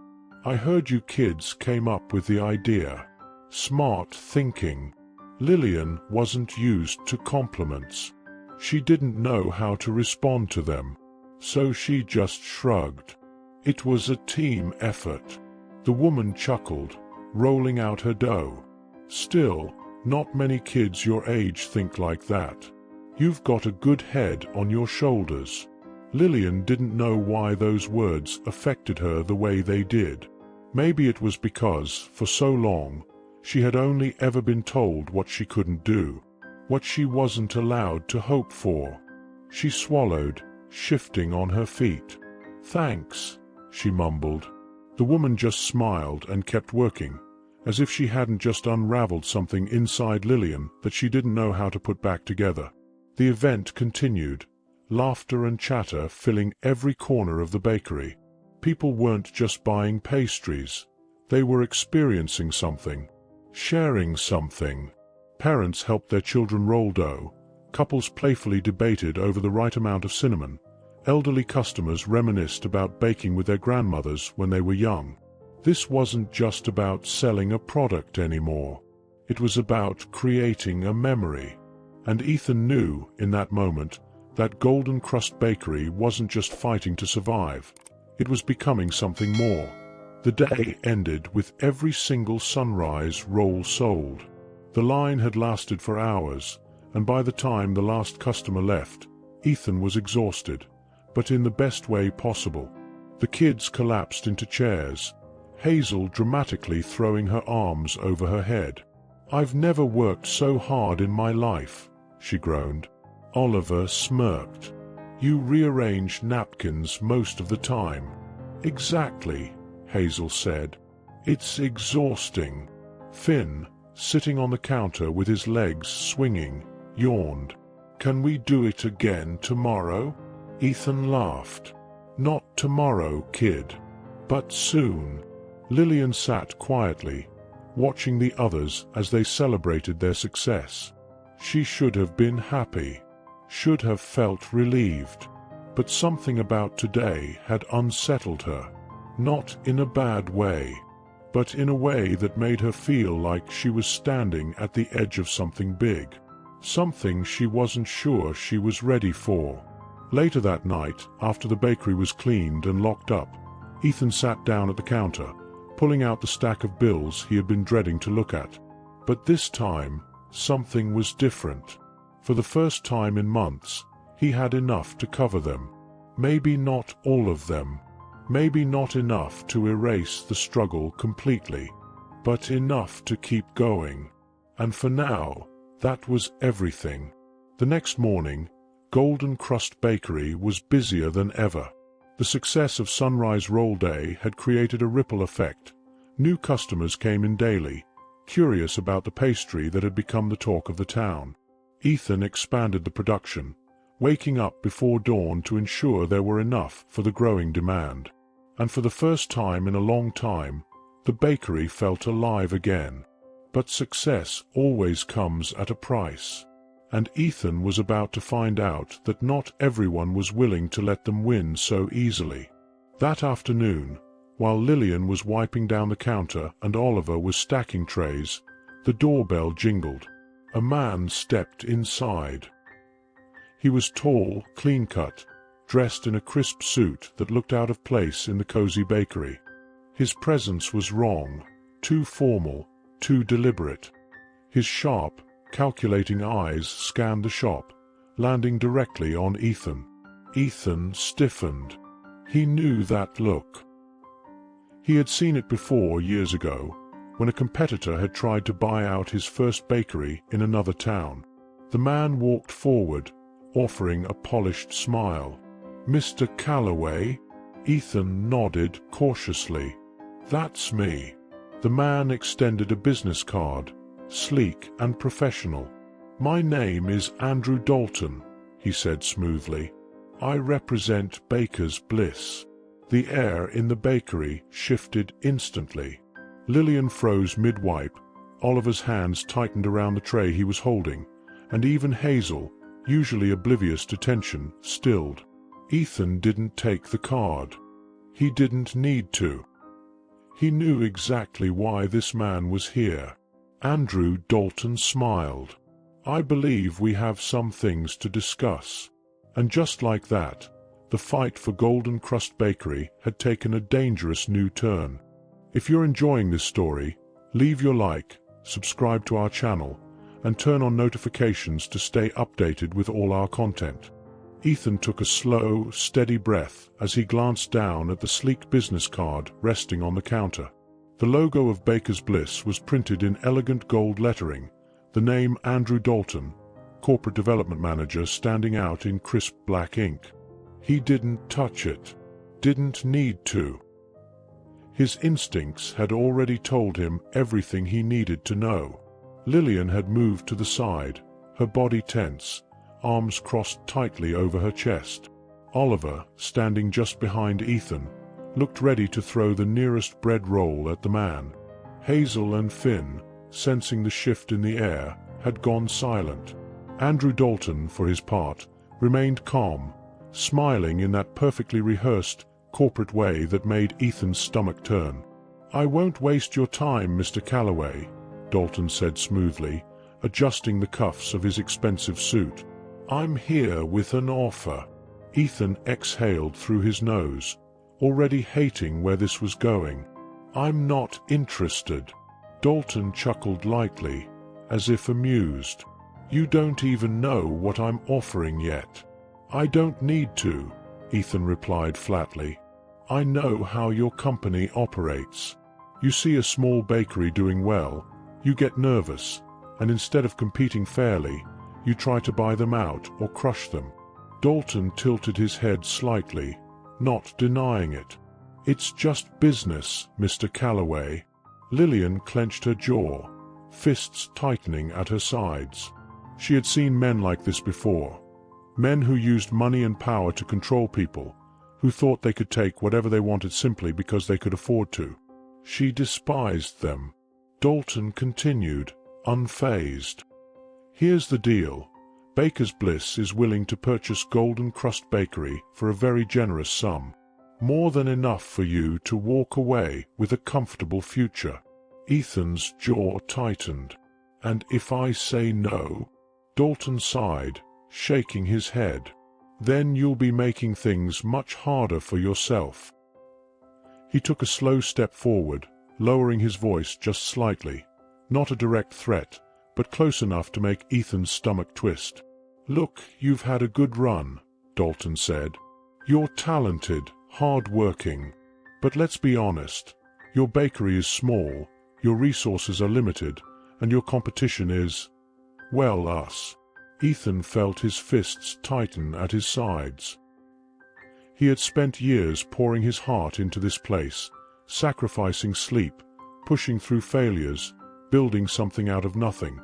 "I heard you kids came up with the idea. Smart thinking." Lillian wasn't used to compliments. She didn't know how to respond to them, so she just shrugged. "It was a team effort." The woman chuckled, rolling out her dough. "Still, not many kids your age think like that. You've got a good head on your shoulders." Lillian didn't know why those words affected her the way they did. Maybe it was because, for so long, she had only ever been told what she couldn't do, what she wasn't allowed to hope for. She swallowed, shifting on her feet. "Thanks," she mumbled. The woman just smiled and kept working, as if she hadn't just unraveled something inside Lillian that she didn't know how to put back together. The event continued, laughter and chatter filling every corner of the bakery. People weren't just buying pastries, they were experiencing something, sharing something. Parents helped their children roll dough, couples playfully debated over the right amount of cinnamon, elderly customers reminisced about baking with their grandmothers when they were young. This wasn't just about selling a product anymore. It was about creating a memory. And Ethan knew, in that moment, that Golden Crust Bakery wasn't just fighting to survive. It was becoming something more. The day ended with every single Sunrise roll sold. The line had lasted for hours, and by the time the last customer left, Ethan was exhausted, but in the best way possible. The kids collapsed into chairs, Hazel dramatically throwing her arms over her head. "I've never worked so hard in my life," she groaned. Oliver smirked. "You rearranged napkins most of the time." "Exactly," Hazel said. "It's exhausting." Finn, sitting on the counter with his legs swinging, yawned. "Can we do it again tomorrow?" Ethan laughed. "Not tomorrow, kid. But soon." Lillian sat quietly, watching the others as they celebrated their success. She should have been happy, should have felt relieved. But something about today had unsettled her. Not in a bad way, but in a way that made her feel like she was standing at the edge of something big. Something she wasn't sure she was ready for. Later that night, after the bakery was cleaned and locked up, Ethan sat down at the counter, pulling out the stack of bills he had been dreading to look at. But this time, something was different. For the first time in months, he had enough to cover them. Maybe not all of them. Maybe not enough to erase the struggle completely, but enough to keep going. And for now, that was everything. The next morning, Golden Crust Bakery was busier than ever. The success of Sunrise Roll Day had created a ripple effect. New customers came in daily, curious about the pastry that had become the talk of the town. Ethan expanded the production, waking up before dawn to ensure there were enough for the growing demand. And for the first time in a long time, the bakery felt alive again. But success always comes at a price. And Ethan was about to find out that not everyone was willing to let them win so easily. That afternoon, while Lillian was wiping down the counter and Oliver was stacking trays, the doorbell jingled. A man stepped inside. He was tall, clean-cut, dressed in a crisp suit that looked out of place in the cozy bakery. His presence was wrong, too formal, too deliberate. His sharp, calculating eyes scanned the shop, landing directly on Ethan. Ethan stiffened. He knew that look. He had seen it before years ago, when a competitor had tried to buy out his first bakery in another town. The man walked forward, offering a polished smile. "Mr. Calloway?" Ethan nodded cautiously. "That's me." The man extended a business card, sleek and professional. "My name is Andrew Dalton," he said smoothly. "I represent Baker's Bliss." The air in the bakery shifted instantly. Lillian froze mid-wipe, Oliver's hands tightened around the tray he was holding, and even Hazel, usually oblivious to tension, stilled. Ethan didn't take the card. He didn't need to. He knew exactly why this man was here. Andrew Dalton smiled. "I believe we have some things to discuss." And just like that, the fight for Golden Crust Bakery had taken a dangerous new turn. If you're enjoying this story, leave your like, subscribe to our channel, and turn on notifications to stay updated with all our content. Ethan took a slow, steady breath as he glanced down at the sleek business card resting on the counter. The logo of Baker's Bliss was printed in elegant gold lettering, the name Andrew Dalton, Corporate Development Manager, standing out in crisp black ink. He didn't touch it. Didn't need to. His instincts had already told him everything he needed to know. Lillian had moved to the side, her body tense, arms crossed tightly over her chest. Oliver, standing just behind Ethan, looked ready to throw the nearest bread roll at the man. Hazel and Finn, sensing the shift in the air, had gone silent. Andrew Dalton, for his part, remained calm, smiling in that perfectly rehearsed, corporate way that made Ethan's stomach turn. "I won't waste your time, Mr. Calloway," Dalton said smoothly, adjusting the cuffs of his expensive suit. "I'm here with an offer." Ethan exhaled through his nose, already hating where this was going. "I'm not interested." Dalton chuckled lightly, as if amused. "You don't even know what I'm offering yet." "I don't need to," Ethan replied flatly. "I know how your company operates. You see a small bakery doing well, you get nervous, and instead of competing fairly, you try to buy them out or crush them." Dalton tilted his head slightly, not denying it. "It's just business, Mr. Calloway." Lillian clenched her jaw, fists tightening at her sides. She had seen men like this before. Men who used money and power to control people, who thought they could take whatever they wanted simply because they could afford to. She despised them. Dalton continued, unfazed. "Here's the deal. Baker's Bliss is willing to purchase Golden Crust Bakery for a very generous sum. More than enough for you to walk away with a comfortable future. Ethan's jaw tightened. And if I say no? Dalton sighed, shaking his head. Then you'll be making things much harder for yourself. He took a slow step forward, lowering his voice just slightly. Not a direct threat, but close enough to make Ethan's stomach twist. Look, you've had a good run, Dalton said. You're talented, hard-working. But let's be honest. Your bakery is small, your resources are limited, and your competition is, well, us. Ethan felt his fists tighten at his sides. He had spent years pouring his heart into this place, sacrificing sleep, pushing through failures, building something out of nothing.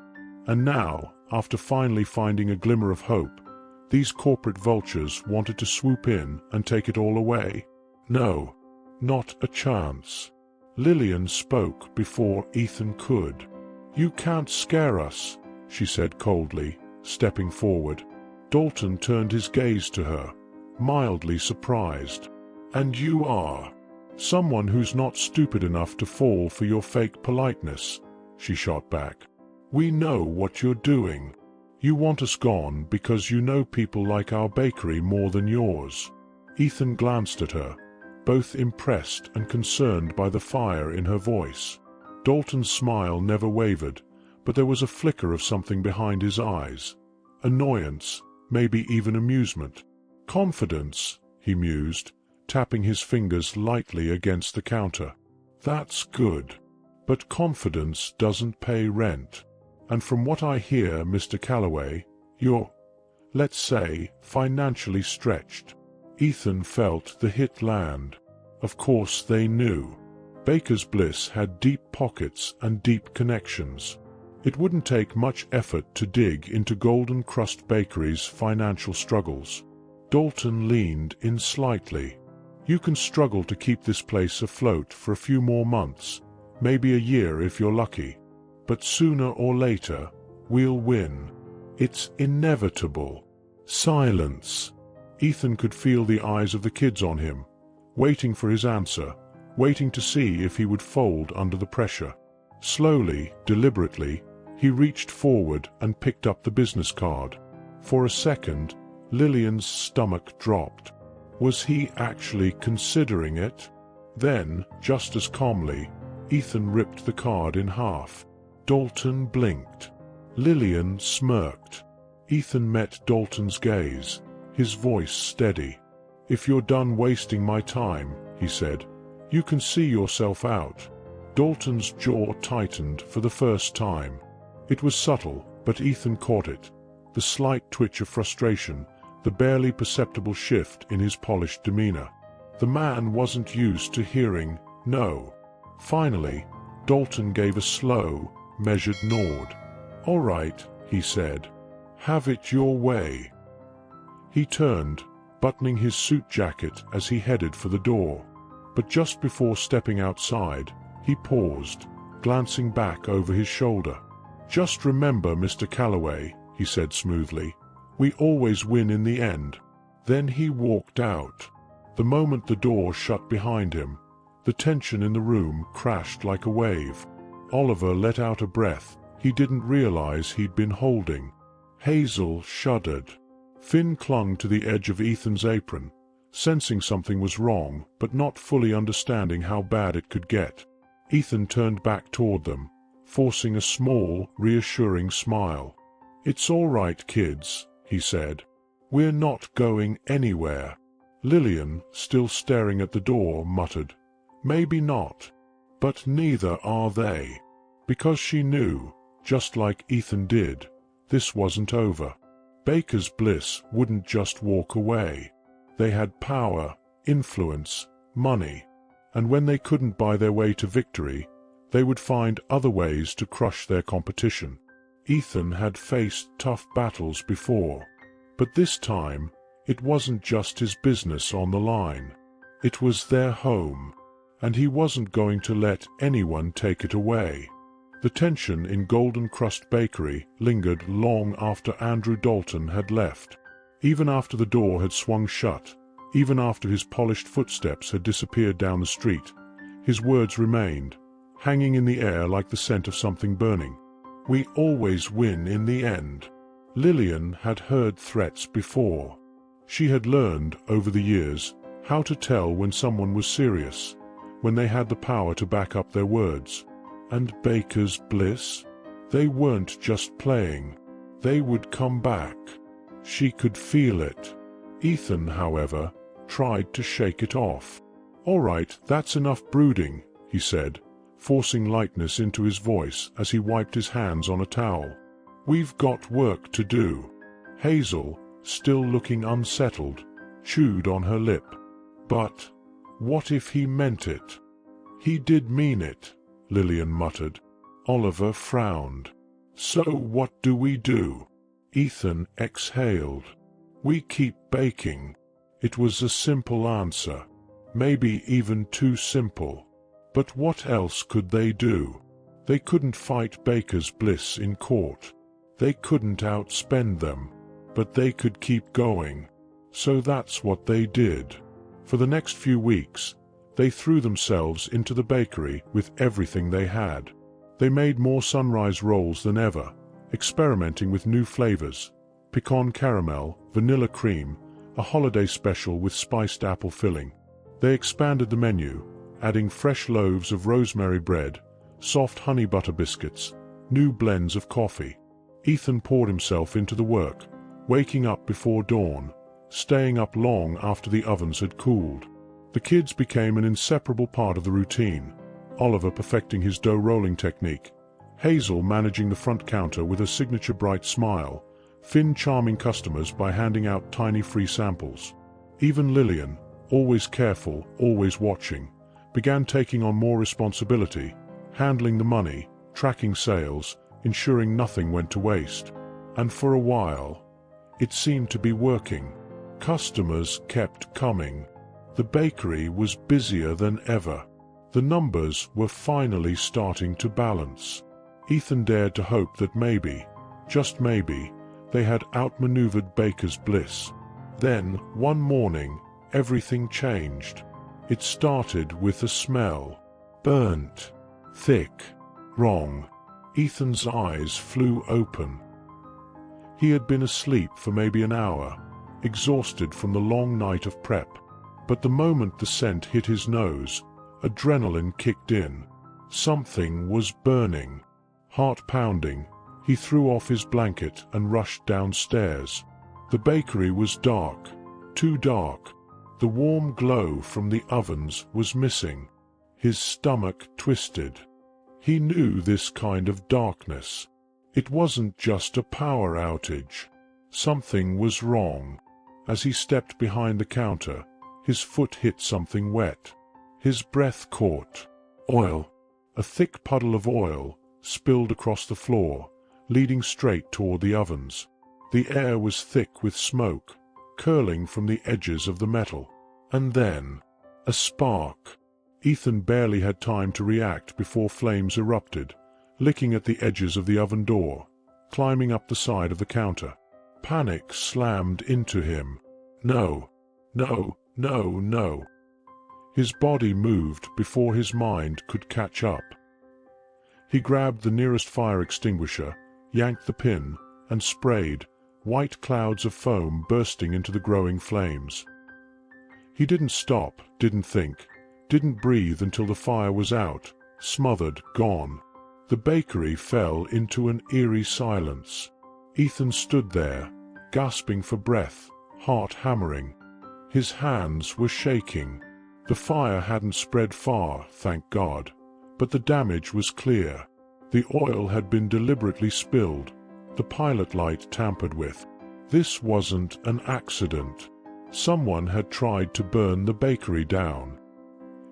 And now, after finally finding a glimmer of hope, these corporate vultures wanted to swoop in and take it all away. No, not a chance. Lillian spoke before Ethan could. You can't scare us, she said coldly, stepping forward. Dalton turned his gaze to her, mildly surprised. And you are? Someone who's not stupid enough to fall for your fake politeness, she shot back. We know what you're doing. You want us gone because you know people like our bakery more than yours. Ethan glanced at her, both impressed and concerned by the fire in her voice. Dalton's smile never wavered, but there was a flicker of something behind his eyes. Annoyance, maybe even amusement. Confidence, he mused, tapping his fingers lightly against the counter. That's good. But confidence doesn't pay rent. And from what I hear, Mr. Calloway, you're, let's say, financially stretched. Ethan felt the hit land. Of course they knew. Baker's Bliss had deep pockets and deep connections. It wouldn't take much effort to dig into Golden Crust Bakery's financial struggles. Dalton leaned in slightly. You can struggle to keep this place afloat for a few more months, maybe a year if you're lucky. But sooner or later, we'll win. It's inevitable. Silence. Ethan could feel the eyes of the kids on him, waiting for his answer, waiting to see if he would fold under the pressure. Slowly, deliberately, he reached forward and picked up the business card. For a second, Lillian's stomach dropped. Was he actually considering it? Then, just as calmly, Ethan ripped the card in half. Dalton blinked. Lillian smirked. Ethan met Dalton's gaze, his voice steady. If you're done wasting my time, he said, you can see yourself out. Dalton's jaw tightened for the first time. It was subtle, but Ethan caught it. The slight twitch of frustration, the barely perceptible shift in his polished demeanor. The man wasn't used to hearing no. Finally, Dalton gave a slow, measured nod. All right, he said. Have it your way. He turned, buttoning his suit jacket as he headed for the door. But just before stepping outside, he paused, glancing back over his shoulder. Just remember, Mr. Calloway, he said smoothly, we always win in the end. Then he walked out. The moment the door shut behind him, the tension in the room crashed like a wave. Oliver let out a breath he didn't realize he'd been holding. Hazel shuddered. Finn clung to the edge of Ethan's apron, sensing something was wrong but not fully understanding how bad it could get. Ethan turned back toward them, forcing a small, reassuring smile. It's all right, kids, he said. We're not going anywhere. Lillian, still staring at the door, muttered, Maybe not. But neither are they. Because she knew, just like Ethan did, this wasn't over. Baker's Bliss wouldn't just walk away. They had power, influence, money, and when they couldn't buy their way to victory, they would find other ways to crush their competition. Ethan had faced tough battles before, but this time, it wasn't just his business on the line. It was their home, and he wasn't going to let anyone take it away. The tension in Golden Crust Bakery lingered long after Andrew Dalton had left. Even after the door had swung shut, Even after his polished footsteps had disappeared down the street, his words remained, hanging in the air like the scent of something burning. "We always win in the end." Lillian had heard threats before. She had learned, over the years, how to tell when someone was serious, when they had the power to back up their words. And Baker's Bliss? They weren't just playing. They would come back. She could feel it. Ethan, however, tried to shake it off. "All right, that's enough brooding," he said, forcing lightness into his voice as he wiped his hands on a towel. "We've got work to do." Hazel, still looking unsettled, chewed on her lip. But what if he meant it? "He did mean it," Lillian muttered. Oliver frowned. "So what do we do?" Ethan exhaled. "We keep baking." It was a simple answer. Maybe even too simple. But what else could they do? They couldn't fight Baker's Bliss in court. They couldn't outspend them. But they could keep going. So that's what they did. For the next few weeks, they threw themselves into the bakery with everything they had. They made more sunrise rolls than ever, experimenting with new flavors: pecan caramel, vanilla cream, a holiday special with spiced apple filling. They expanded the menu, adding fresh loaves of rosemary bread, soft honey butter biscuits, new blends of coffee. Ethan poured himself into the work, waking up before dawn, staying up long after the ovens had cooled. The kids became an inseparable part of the routine, Oliver perfecting his dough rolling technique, Hazel managing the front counter with a signature bright smile, Finn charming customers by handing out tiny free samples. Even Lillian, always careful, always watching, began taking on more responsibility, handling the money, tracking sales, ensuring nothing went to waste. And for a while, it seemed to be working. Customers kept coming. The bakery was busier than ever. The numbers were finally starting to balance. Ethan dared to hope that maybe, just maybe, they had outmaneuvered Baker's Bliss. Then, one morning, everything changed. It started with a smell. Burnt. Thick. Wrong. Ethan's eyes flew open. He had been asleep for maybe an hour, exhausted from the long night of prep. But the moment the scent hit his nose, adrenaline kicked in. Something was burning. Heart pounding, he threw off his blanket and rushed downstairs. The bakery was dark, too dark. The warm glow from the ovens was missing. His stomach twisted. He knew this kind of darkness. It wasn't just a power outage. Something was wrong. As he stepped behind the counter, his foot hit something wet. His breath caught. Oil. A thick puddle of oil spilled across the floor, leading straight toward the ovens. The air was thick with smoke, curling from the edges of the metal. And then, a spark. Ethan barely had time to react before flames erupted, licking at the edges of the oven door, climbing up the side of the counter. Panic slammed into him. No, no, no, no. His body moved before his mind could catch up. He grabbed the nearest fire extinguisher, yanked the pin, and sprayed, white clouds of foam bursting into the growing flames. He didn't stop, didn't think, didn't breathe until the fire was out, smothered, gone. The bakery fell into an eerie silence. Ethan stood there, gasping for breath, heart hammering. His hands were shaking. The fire hadn't spread far, thank God, but the damage was clear. The oil had been deliberately spilled, the pilot light tampered with. This wasn't an accident. Someone had tried to burn the bakery down.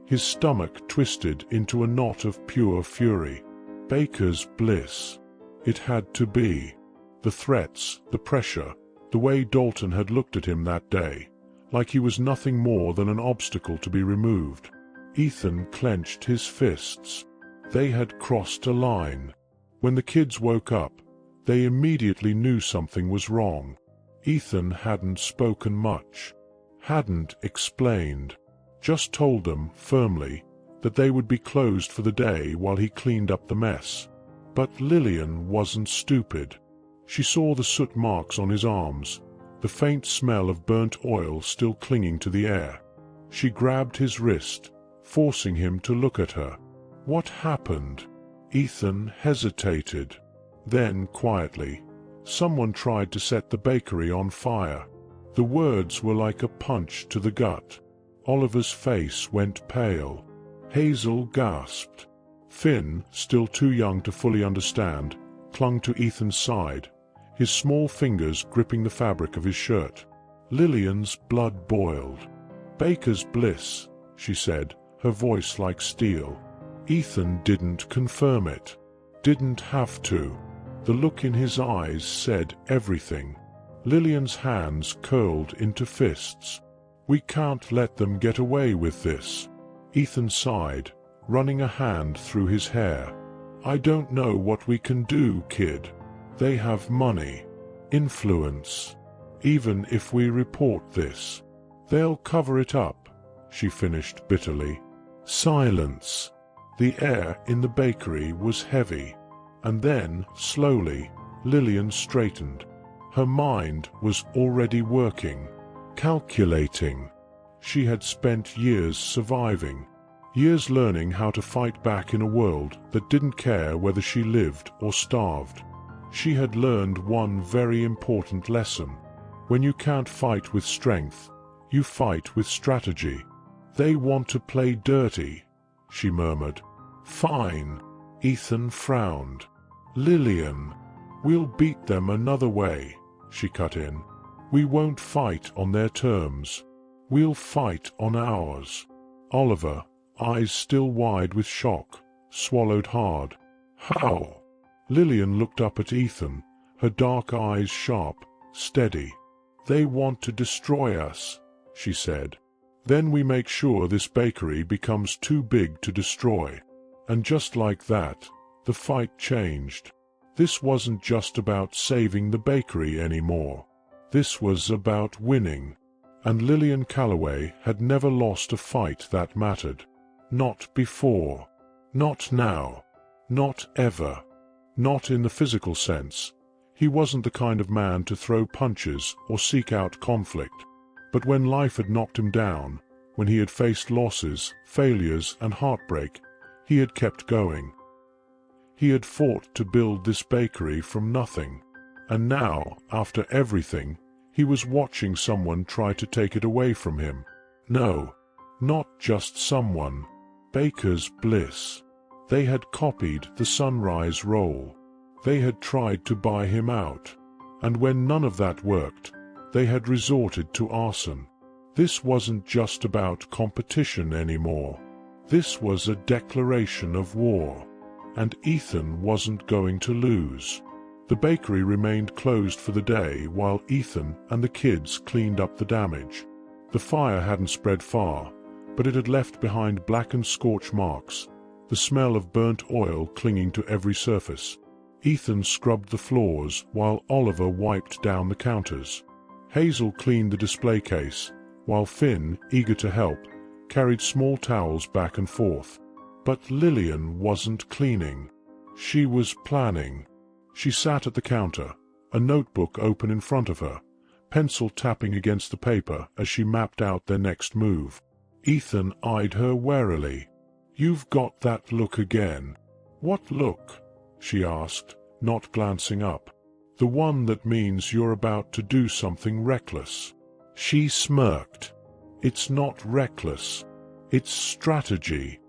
His stomach twisted into a knot of pure fury. Baker's Bliss. It had to be. The threats, the pressure, the way Dalton had looked at him that day, like he was nothing more than an obstacle to be removed. Ethan clenched his fists. They had crossed a line. When the kids woke up, they immediately knew something was wrong. Ethan hadn't spoken much. hadn't explained, just told them firmly that they would be closed for the day while he cleaned up the mess. But Lillian wasn't stupid. She saw the soot marks on his arms, the faint smell of burnt oil still clinging to the air. She grabbed his wrist, forcing him to look at her. What happened? Ethan hesitated. Then, quietly, someone tried to set the bakery on fire. The words were like a punch to the gut. Oliver's face went pale. Hazel gasped. Finn, still too young to fully understand, clung to Ethan's side, his small fingers gripping the fabric of his shirt. Lillian's blood boiled. "Baker's bliss," she said, her voice like steel. Ethan didn't confirm it. Didn't have to. The look in his eyes said everything. Lillian's hands curled into fists. "We can't let them get away with this." Ethan sighed, running a hand through his hair. "I don't know what we can do, kid. They have money, influence. Even if we report this, they'll cover it up," she finished bitterly. Silence. The air in the bakery was heavy. And then, slowly, Lillian straightened. Her mind was already working, calculating. She had spent years surviving, years learning how to fight back in a world that didn't care whether she lived or starved. She had learned one very important lesson. When you can't fight with strength, you fight with strategy. "They want to play dirty," she murmured. "Fine." Ethan frowned. "Lillian, we'll beat them another way," she cut in. "We won't fight on their terms. We'll fight on ours." Oliver, eyes still wide with shock, swallowed hard. "How?" Lillian looked up at Ethan, her dark eyes sharp, steady. "They want to destroy us," she said. "Then we make sure this bakery becomes too big to destroy." And just like that, the fight changed. This wasn't just about saving the bakery anymore. This was about winning. And Lillian Calloway had never lost a fight that mattered. Not before. Not now. Not ever. Not in the physical sense. He wasn't the kind of man to throw punches or seek out conflict. But when life had knocked him down, when he had faced losses, failures, and heartbreak, he had kept going. He had fought to build this bakery from nothing. And now, after everything, he was watching someone try to take it away from him. No, not just someone. Baker's bliss. They had copied the sunrise role. They had tried to buy him out. And when none of that worked, they had resorted to arson. This wasn't just about competition anymore. This was a declaration of war. And Ethan wasn't going to lose. The bakery remained closed for the day while Ethan and the kids cleaned up the damage. The fire hadn't spread far, but it had left behind blackened scorch marks, the smell of burnt oil clinging to every surface. Ethan scrubbed the floors while Oliver wiped down the counters. Hazel cleaned the display case, while Finn, eager to help, carried small towels back and forth. But Lillian wasn't cleaning. She was planning. She sat at the counter, a notebook open in front of her, pencil tapping against the paper as she mapped out their next move. Ethan eyed her warily. "You've got that look again." "What look?" she asked, not glancing up. "The one that means you're about to do something reckless." She smirked. "It's not reckless. It's strategy."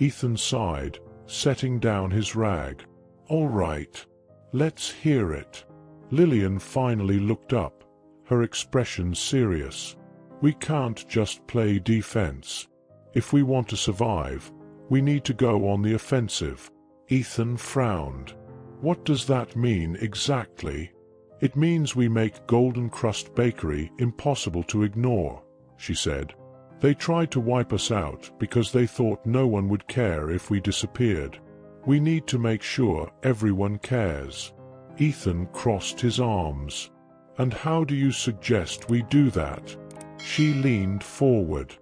Ethan sighed, setting down his rag. "All right. Let's hear it." Lillian finally looked up, her expression serious. "We can't just play defense. If we want to survive, we need to go on the offensive." Ethan frowned. "What does that mean exactly?" "It means we make Golden Crust Bakery impossible to ignore," she said. "They tried to wipe us out because they thought no one would care if we disappeared. We need to make sure everyone cares." Ethan crossed his arms. "And how do you suggest we do that?" She leaned forward.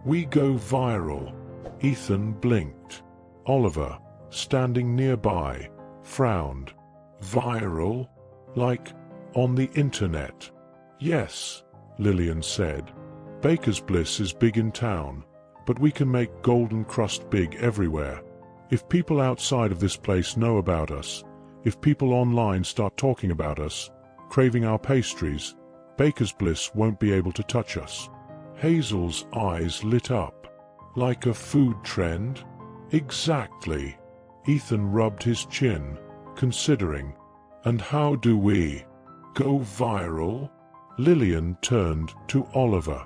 "We go viral." Ethan blinked. Oliver, standing nearby, frowned. "Viral? Like on the internet?" "Yes," Lillian said. "Baker's Bliss is big in town, but we can make Golden Crust big everywhere. If people outside of this place know about us, if people online start talking about us, craving our pastries, Baker's Bliss won't be able to touch us." Hazel's eyes lit up. "Like a food trend?" "Exactly." Ethan rubbed his chin, considering. "And how do we go viral?" Lillian turned to Oliver.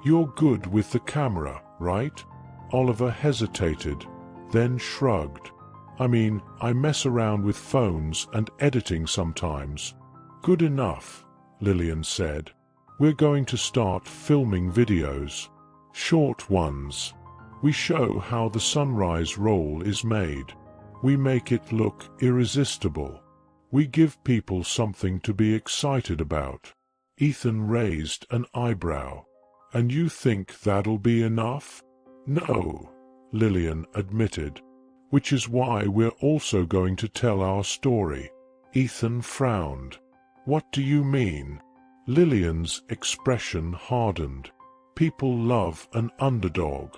"You're good with the camera, right?" Oliver hesitated, then shrugged. "I mean, I mess around with phones and editing sometimes." "Good enough," Lillian said. "We're going to start filming videos. Short ones. We show how the sunrise roll is made. We make it look irresistible. We give people something to be excited about." Ethan raised an eyebrow. "And you think that'll be enough?" "No," Lillian admitted. "Which is why we're also going to tell our story." Ethan frowned. "What do you mean?" Lillian's expression hardened. "People love an underdog.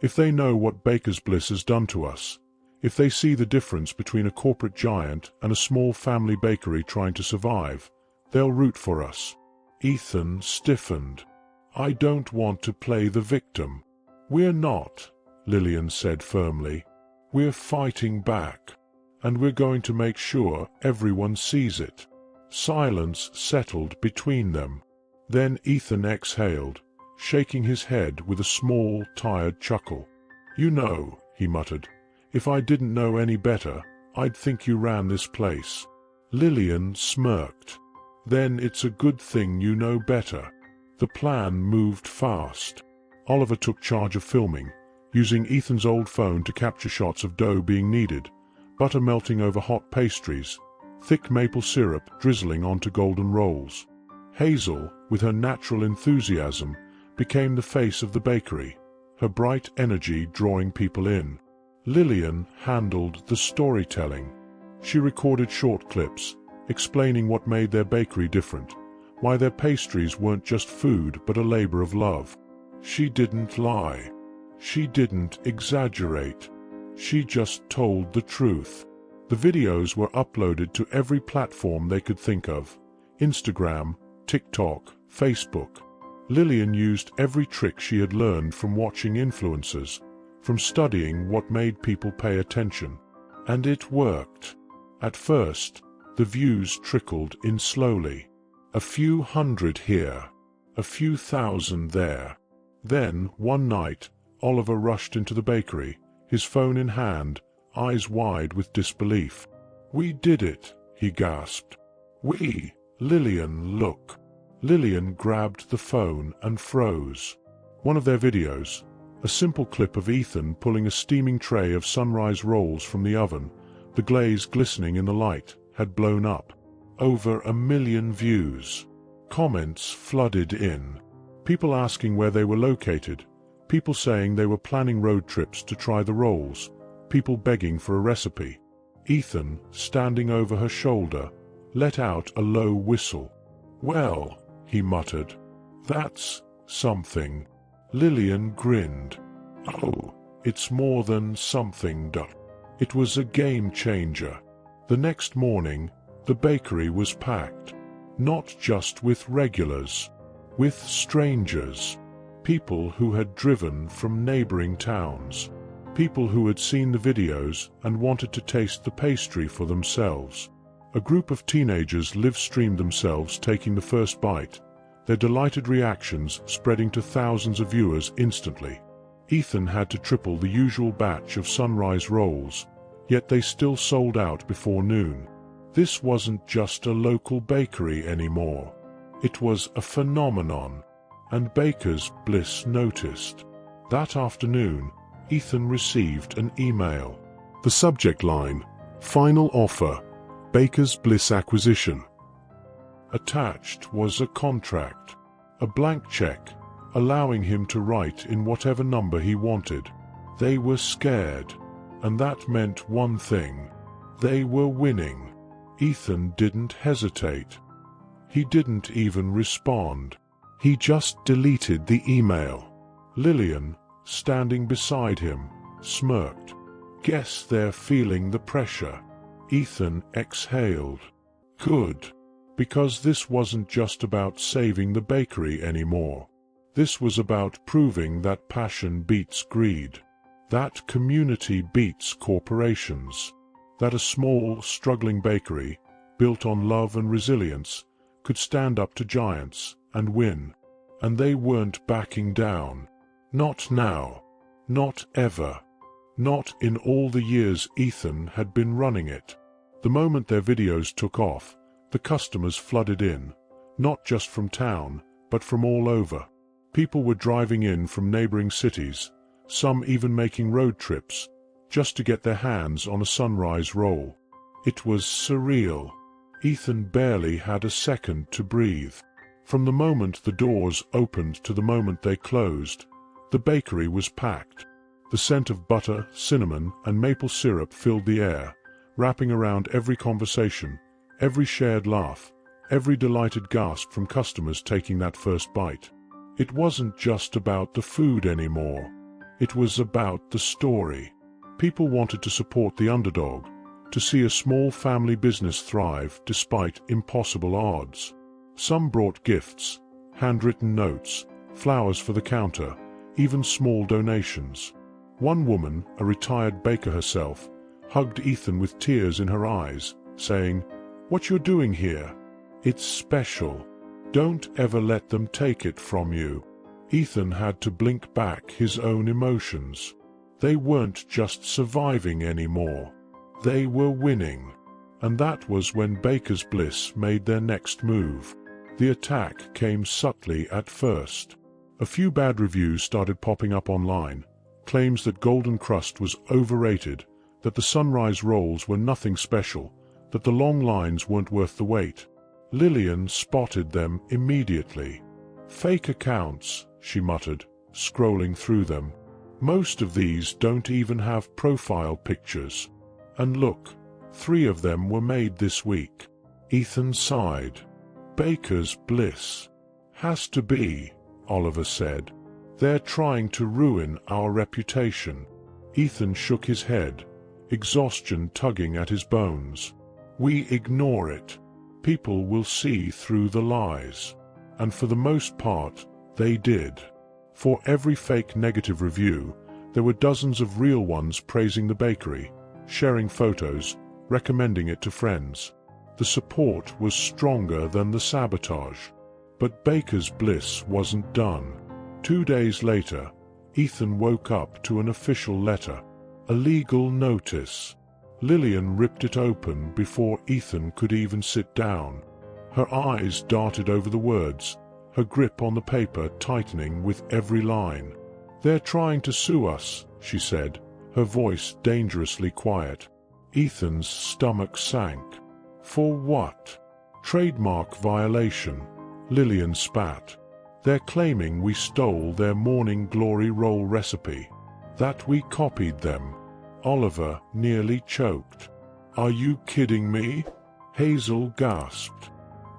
If they know what Baker's Bliss has done to us, if they see the difference between a corporate giant and a small family bakery trying to survive, they'll root for us." Ethan stiffened. "I don't want to play the victim." "We're not," Lillian said firmly. "We're fighting back. And we're going to make sure everyone sees it." Silence settled between them. Then Ethan exhaled, shaking his head with a small, tired chuckle. "You know," he muttered, "if I didn't know any better, I'd think you ran this place." Lillian smirked. "Then it's a good thing you know better." The plan moved fast. Oliver took charge of filming, using Ethan's old phone to capture shots of dough being kneaded, butter melting over hot pastries, thick maple syrup drizzling onto golden rolls. Hazel, with her natural enthusiasm, became the face of the bakery, her bright energy drawing people in. Lillian handled the storytelling. She recorded short clips, explaining what made their bakery different, why their pastries weren't just food but a labor of love. She didn't lie. She didn't exaggerate. She just told the truth. The videos were uploaded to every platform they could think of: Instagram, TikTok, Facebook. Lillian used every trick she had learned from watching influencers, from studying what made people pay attention. And it worked. At first, the views trickled in slowly. A few hundred here, a few thousand there. Then, one night, Oliver rushed into the bakery, his phone in hand, eyes wide with disbelief. "We did it," he gasped. "We, Lillian, look." Lillian grabbed the phone and froze. One of their videos, a simple clip of Ethan pulling a steaming tray of sunrise rolls from the oven, the glaze glistening in the light, had blown up. Over 1 million views. Comments flooded in. People asking where they were located. People saying they were planning road trips to try the rolls. People begging for a recipe. Ethan, standing over her shoulder, let out a low whistle. "Well," he muttered, "that's something." Lillian grinned. "Oh, it's more than something, duh." It was a game changer. The next morning, the bakery was packed. Not just with regulars. With strangers. People who had driven from neighboring towns. People who had seen the videos and wanted to taste the pastry for themselves. A group of teenagers live-streamed themselves taking the first bite, their delighted reactions spreading to thousands of viewers instantly. Ethan had to triple the usual batch of sunrise rolls, yet they still sold out before noon. This wasn't just a local bakery anymore. It was a phenomenon, and Baker's Bliss noticed. That afternoon, Ethan received an email. The subject line, "Final offer, Baker's Bliss acquisition." Attached was a contract, a blank check, allowing him to write in whatever number he wanted. They were scared, and that meant one thing. They were winning. Ethan didn't hesitate. He didn't even respond. He just deleted the email. Lillian, standing beside him, smirked. Guess they're feeling the pressure. Ethan exhaled. Good. Because this wasn't just about saving the bakery anymore. This was about proving that passion beats greed. That community beats corporations. That a small, struggling bakery, built on love and resilience, could stand up to giants and win. And they weren't backing down. Not now. Not ever. Not in all the years Ethan had been running it. The moment their videos took off, the customers flooded in, not just from town, but from all over. People were driving in from neighboring cities, some even making road trips, just to get their hands on a sunrise roll. It was surreal. Ethan barely had a second to breathe. From the moment the doors opened to the moment they closed, the bakery was packed. The scent of butter, cinnamon, and maple syrup filled the air, wrapping around every conversation, every shared laugh, every delighted gasp from customers taking that first bite. It wasn't just about the food anymore. It was about the story. People wanted to support the underdog, to see a small family business thrive despite impossible odds. Some brought gifts, handwritten notes, flowers for the counter, even small donations. One woman, a retired baker herself, hugged Ethan with tears in her eyes, saying, "What you're doing here? It's special. Don't ever let them take it from you." Ethan had to blink back his own emotions. They weren't just surviving anymore. They were winning. And that was when Baker's Bliss made their next move. The attack came subtly at first. A few bad reviews started popping up online, claims that Golden Crust was overrated, that the sunrise rolls were nothing special, that the long lines weren't worth the wait. Lillian spotted them immediately. "Fake accounts," she muttered, scrolling through them. "Most of these don't even have profile pictures. And look, 3 of them were made this week." Ethan sighed. "Baker's Bliss. Has to be," Oliver said. "They're trying to ruin our reputation." Ethan shook his head, exhaustion tugging at his bones. "We ignore it. People will see through the lies." And for the most part, they did. For every fake negative review, there were dozens of real ones praising the bakery, sharing photos, recommending it to friends. The support was stronger than the sabotage. But Baker's Bliss wasn't done. 2 days later, Ethan woke up to an official letter. A legal notice. Lillian ripped it open before Ethan could even sit down. Her eyes darted over the words, her grip on the paper tightening with every line. "They're trying to sue us," she said, her voice dangerously quiet. Ethan's stomach sank. "For what?" "Trademark violation," Lillian spat. "They're claiming we stole their morning glory roll recipe. That we copied them." Oliver nearly choked. "Are you kidding me?" Hazel gasped.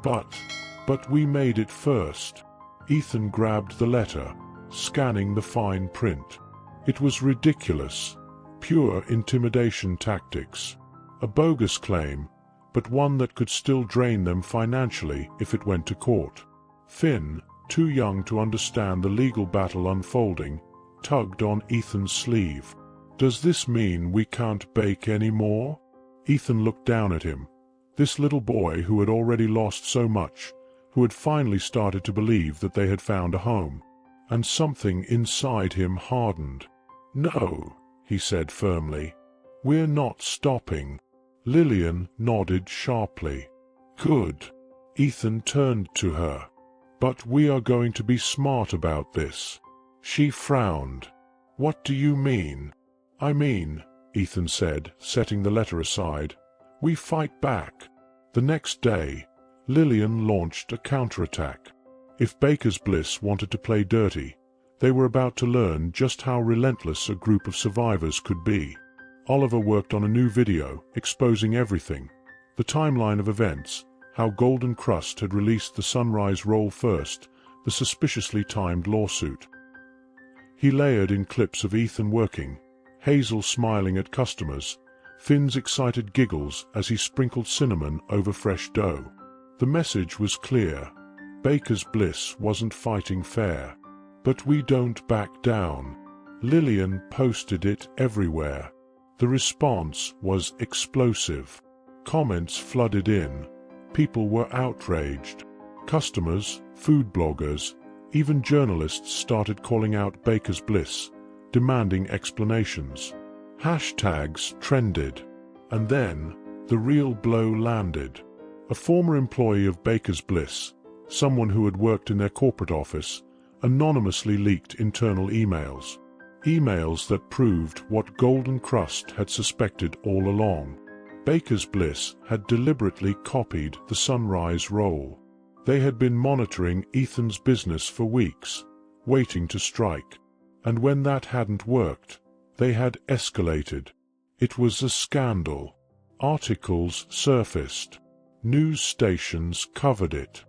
But we made it first." Ethan grabbed the letter, scanning the fine print. It was ridiculous. Pure intimidation tactics. A bogus claim, but one that could still drain them financially if it went to court. Finn, too young to understand the legal battle unfolding, tugged on Ethan's sleeve. "Does this mean we can't bake anymore?" Ethan looked down at him. This little boy who had already lost so much, who had finally started to believe that they had found a home. And something inside him hardened. "No," he said firmly. "We're not stopping." Lillian nodded sharply. "Good." Ethan turned to her. "But we are going to be smart about this." She frowned. "What do you mean?" "I mean," Ethan said, setting the letter aside, "we fight back." The next day, Lillian launched a counterattack. If Baker's Bliss wanted to play dirty, they were about to learn just how relentless a group of survivors could be. Oliver worked on a new video exposing everything: the timeline of events, how Golden Crust had released the Sunrise roll first, the suspiciously timed lawsuit. He layered in clips of Ethan working, Hazel smiling at customers, Finn's excited giggles as he sprinkled cinnamon over fresh dough. The message was clear: Baker's Bliss wasn't fighting fair. But we don't back down. Lillian posted it everywhere. The response was explosive. Comments flooded in. People were outraged. Customers, food bloggers, even journalists started calling out Baker's Bliss, demanding explanations. Hashtags trended. And then, the real blow landed. A former employee of Baker's Bliss, someone who had worked in their corporate office, anonymously leaked internal emails. Emails that proved what Golden Crust had suspected all along. Baker's Bliss had deliberately copied the Sunrise roll. They had been monitoring Ethan's business for weeks, waiting to strike. And when that hadn't worked, they had escalated. It was a scandal. Articles surfaced. News stations covered it.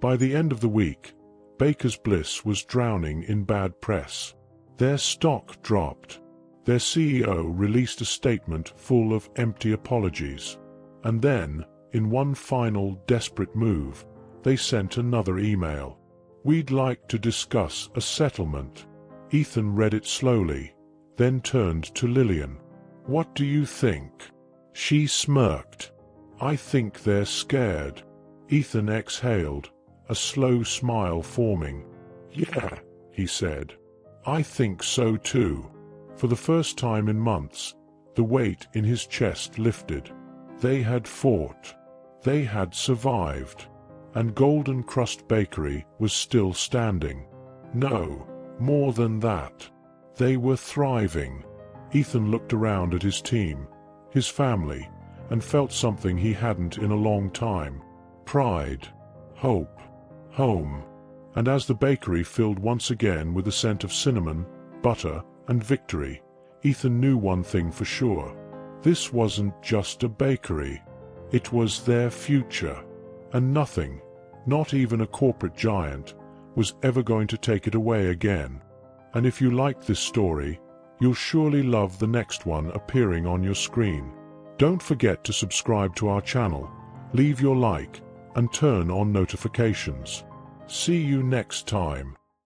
By the end of the week, Baker's Bliss was drowning in bad press. Their stock dropped. Their CEO released a statement full of empty apologies. And then, in one final desperate move, they sent another email. "We'd like to discuss a settlement." Ethan read it slowly, then turned to Lillian. "What do you think?" She smirked. "I think they're scared." Ethan exhaled, a slow smile forming. "Yeah," he said. "I think so too." For the first time in months, the weight in his chest lifted. They had fought. They had survived. And Golden Crust Bakery was still standing. No, more than that. They were thriving. Ethan looked around at his team, his family, and felt something he hadn't in a long time. Pride. Hope. Home. And as the bakery filled once again with the scent of cinnamon, butter, and victory, Ethan knew one thing for sure. This wasn't just a bakery. It was their future. And nothing, not even a corporate giant, was ever going to take it away again. And if you liked this story, you'll surely love the next one appearing on your screen. Don't forget to subscribe to our channel, leave your like, and turn on notifications. See you next time.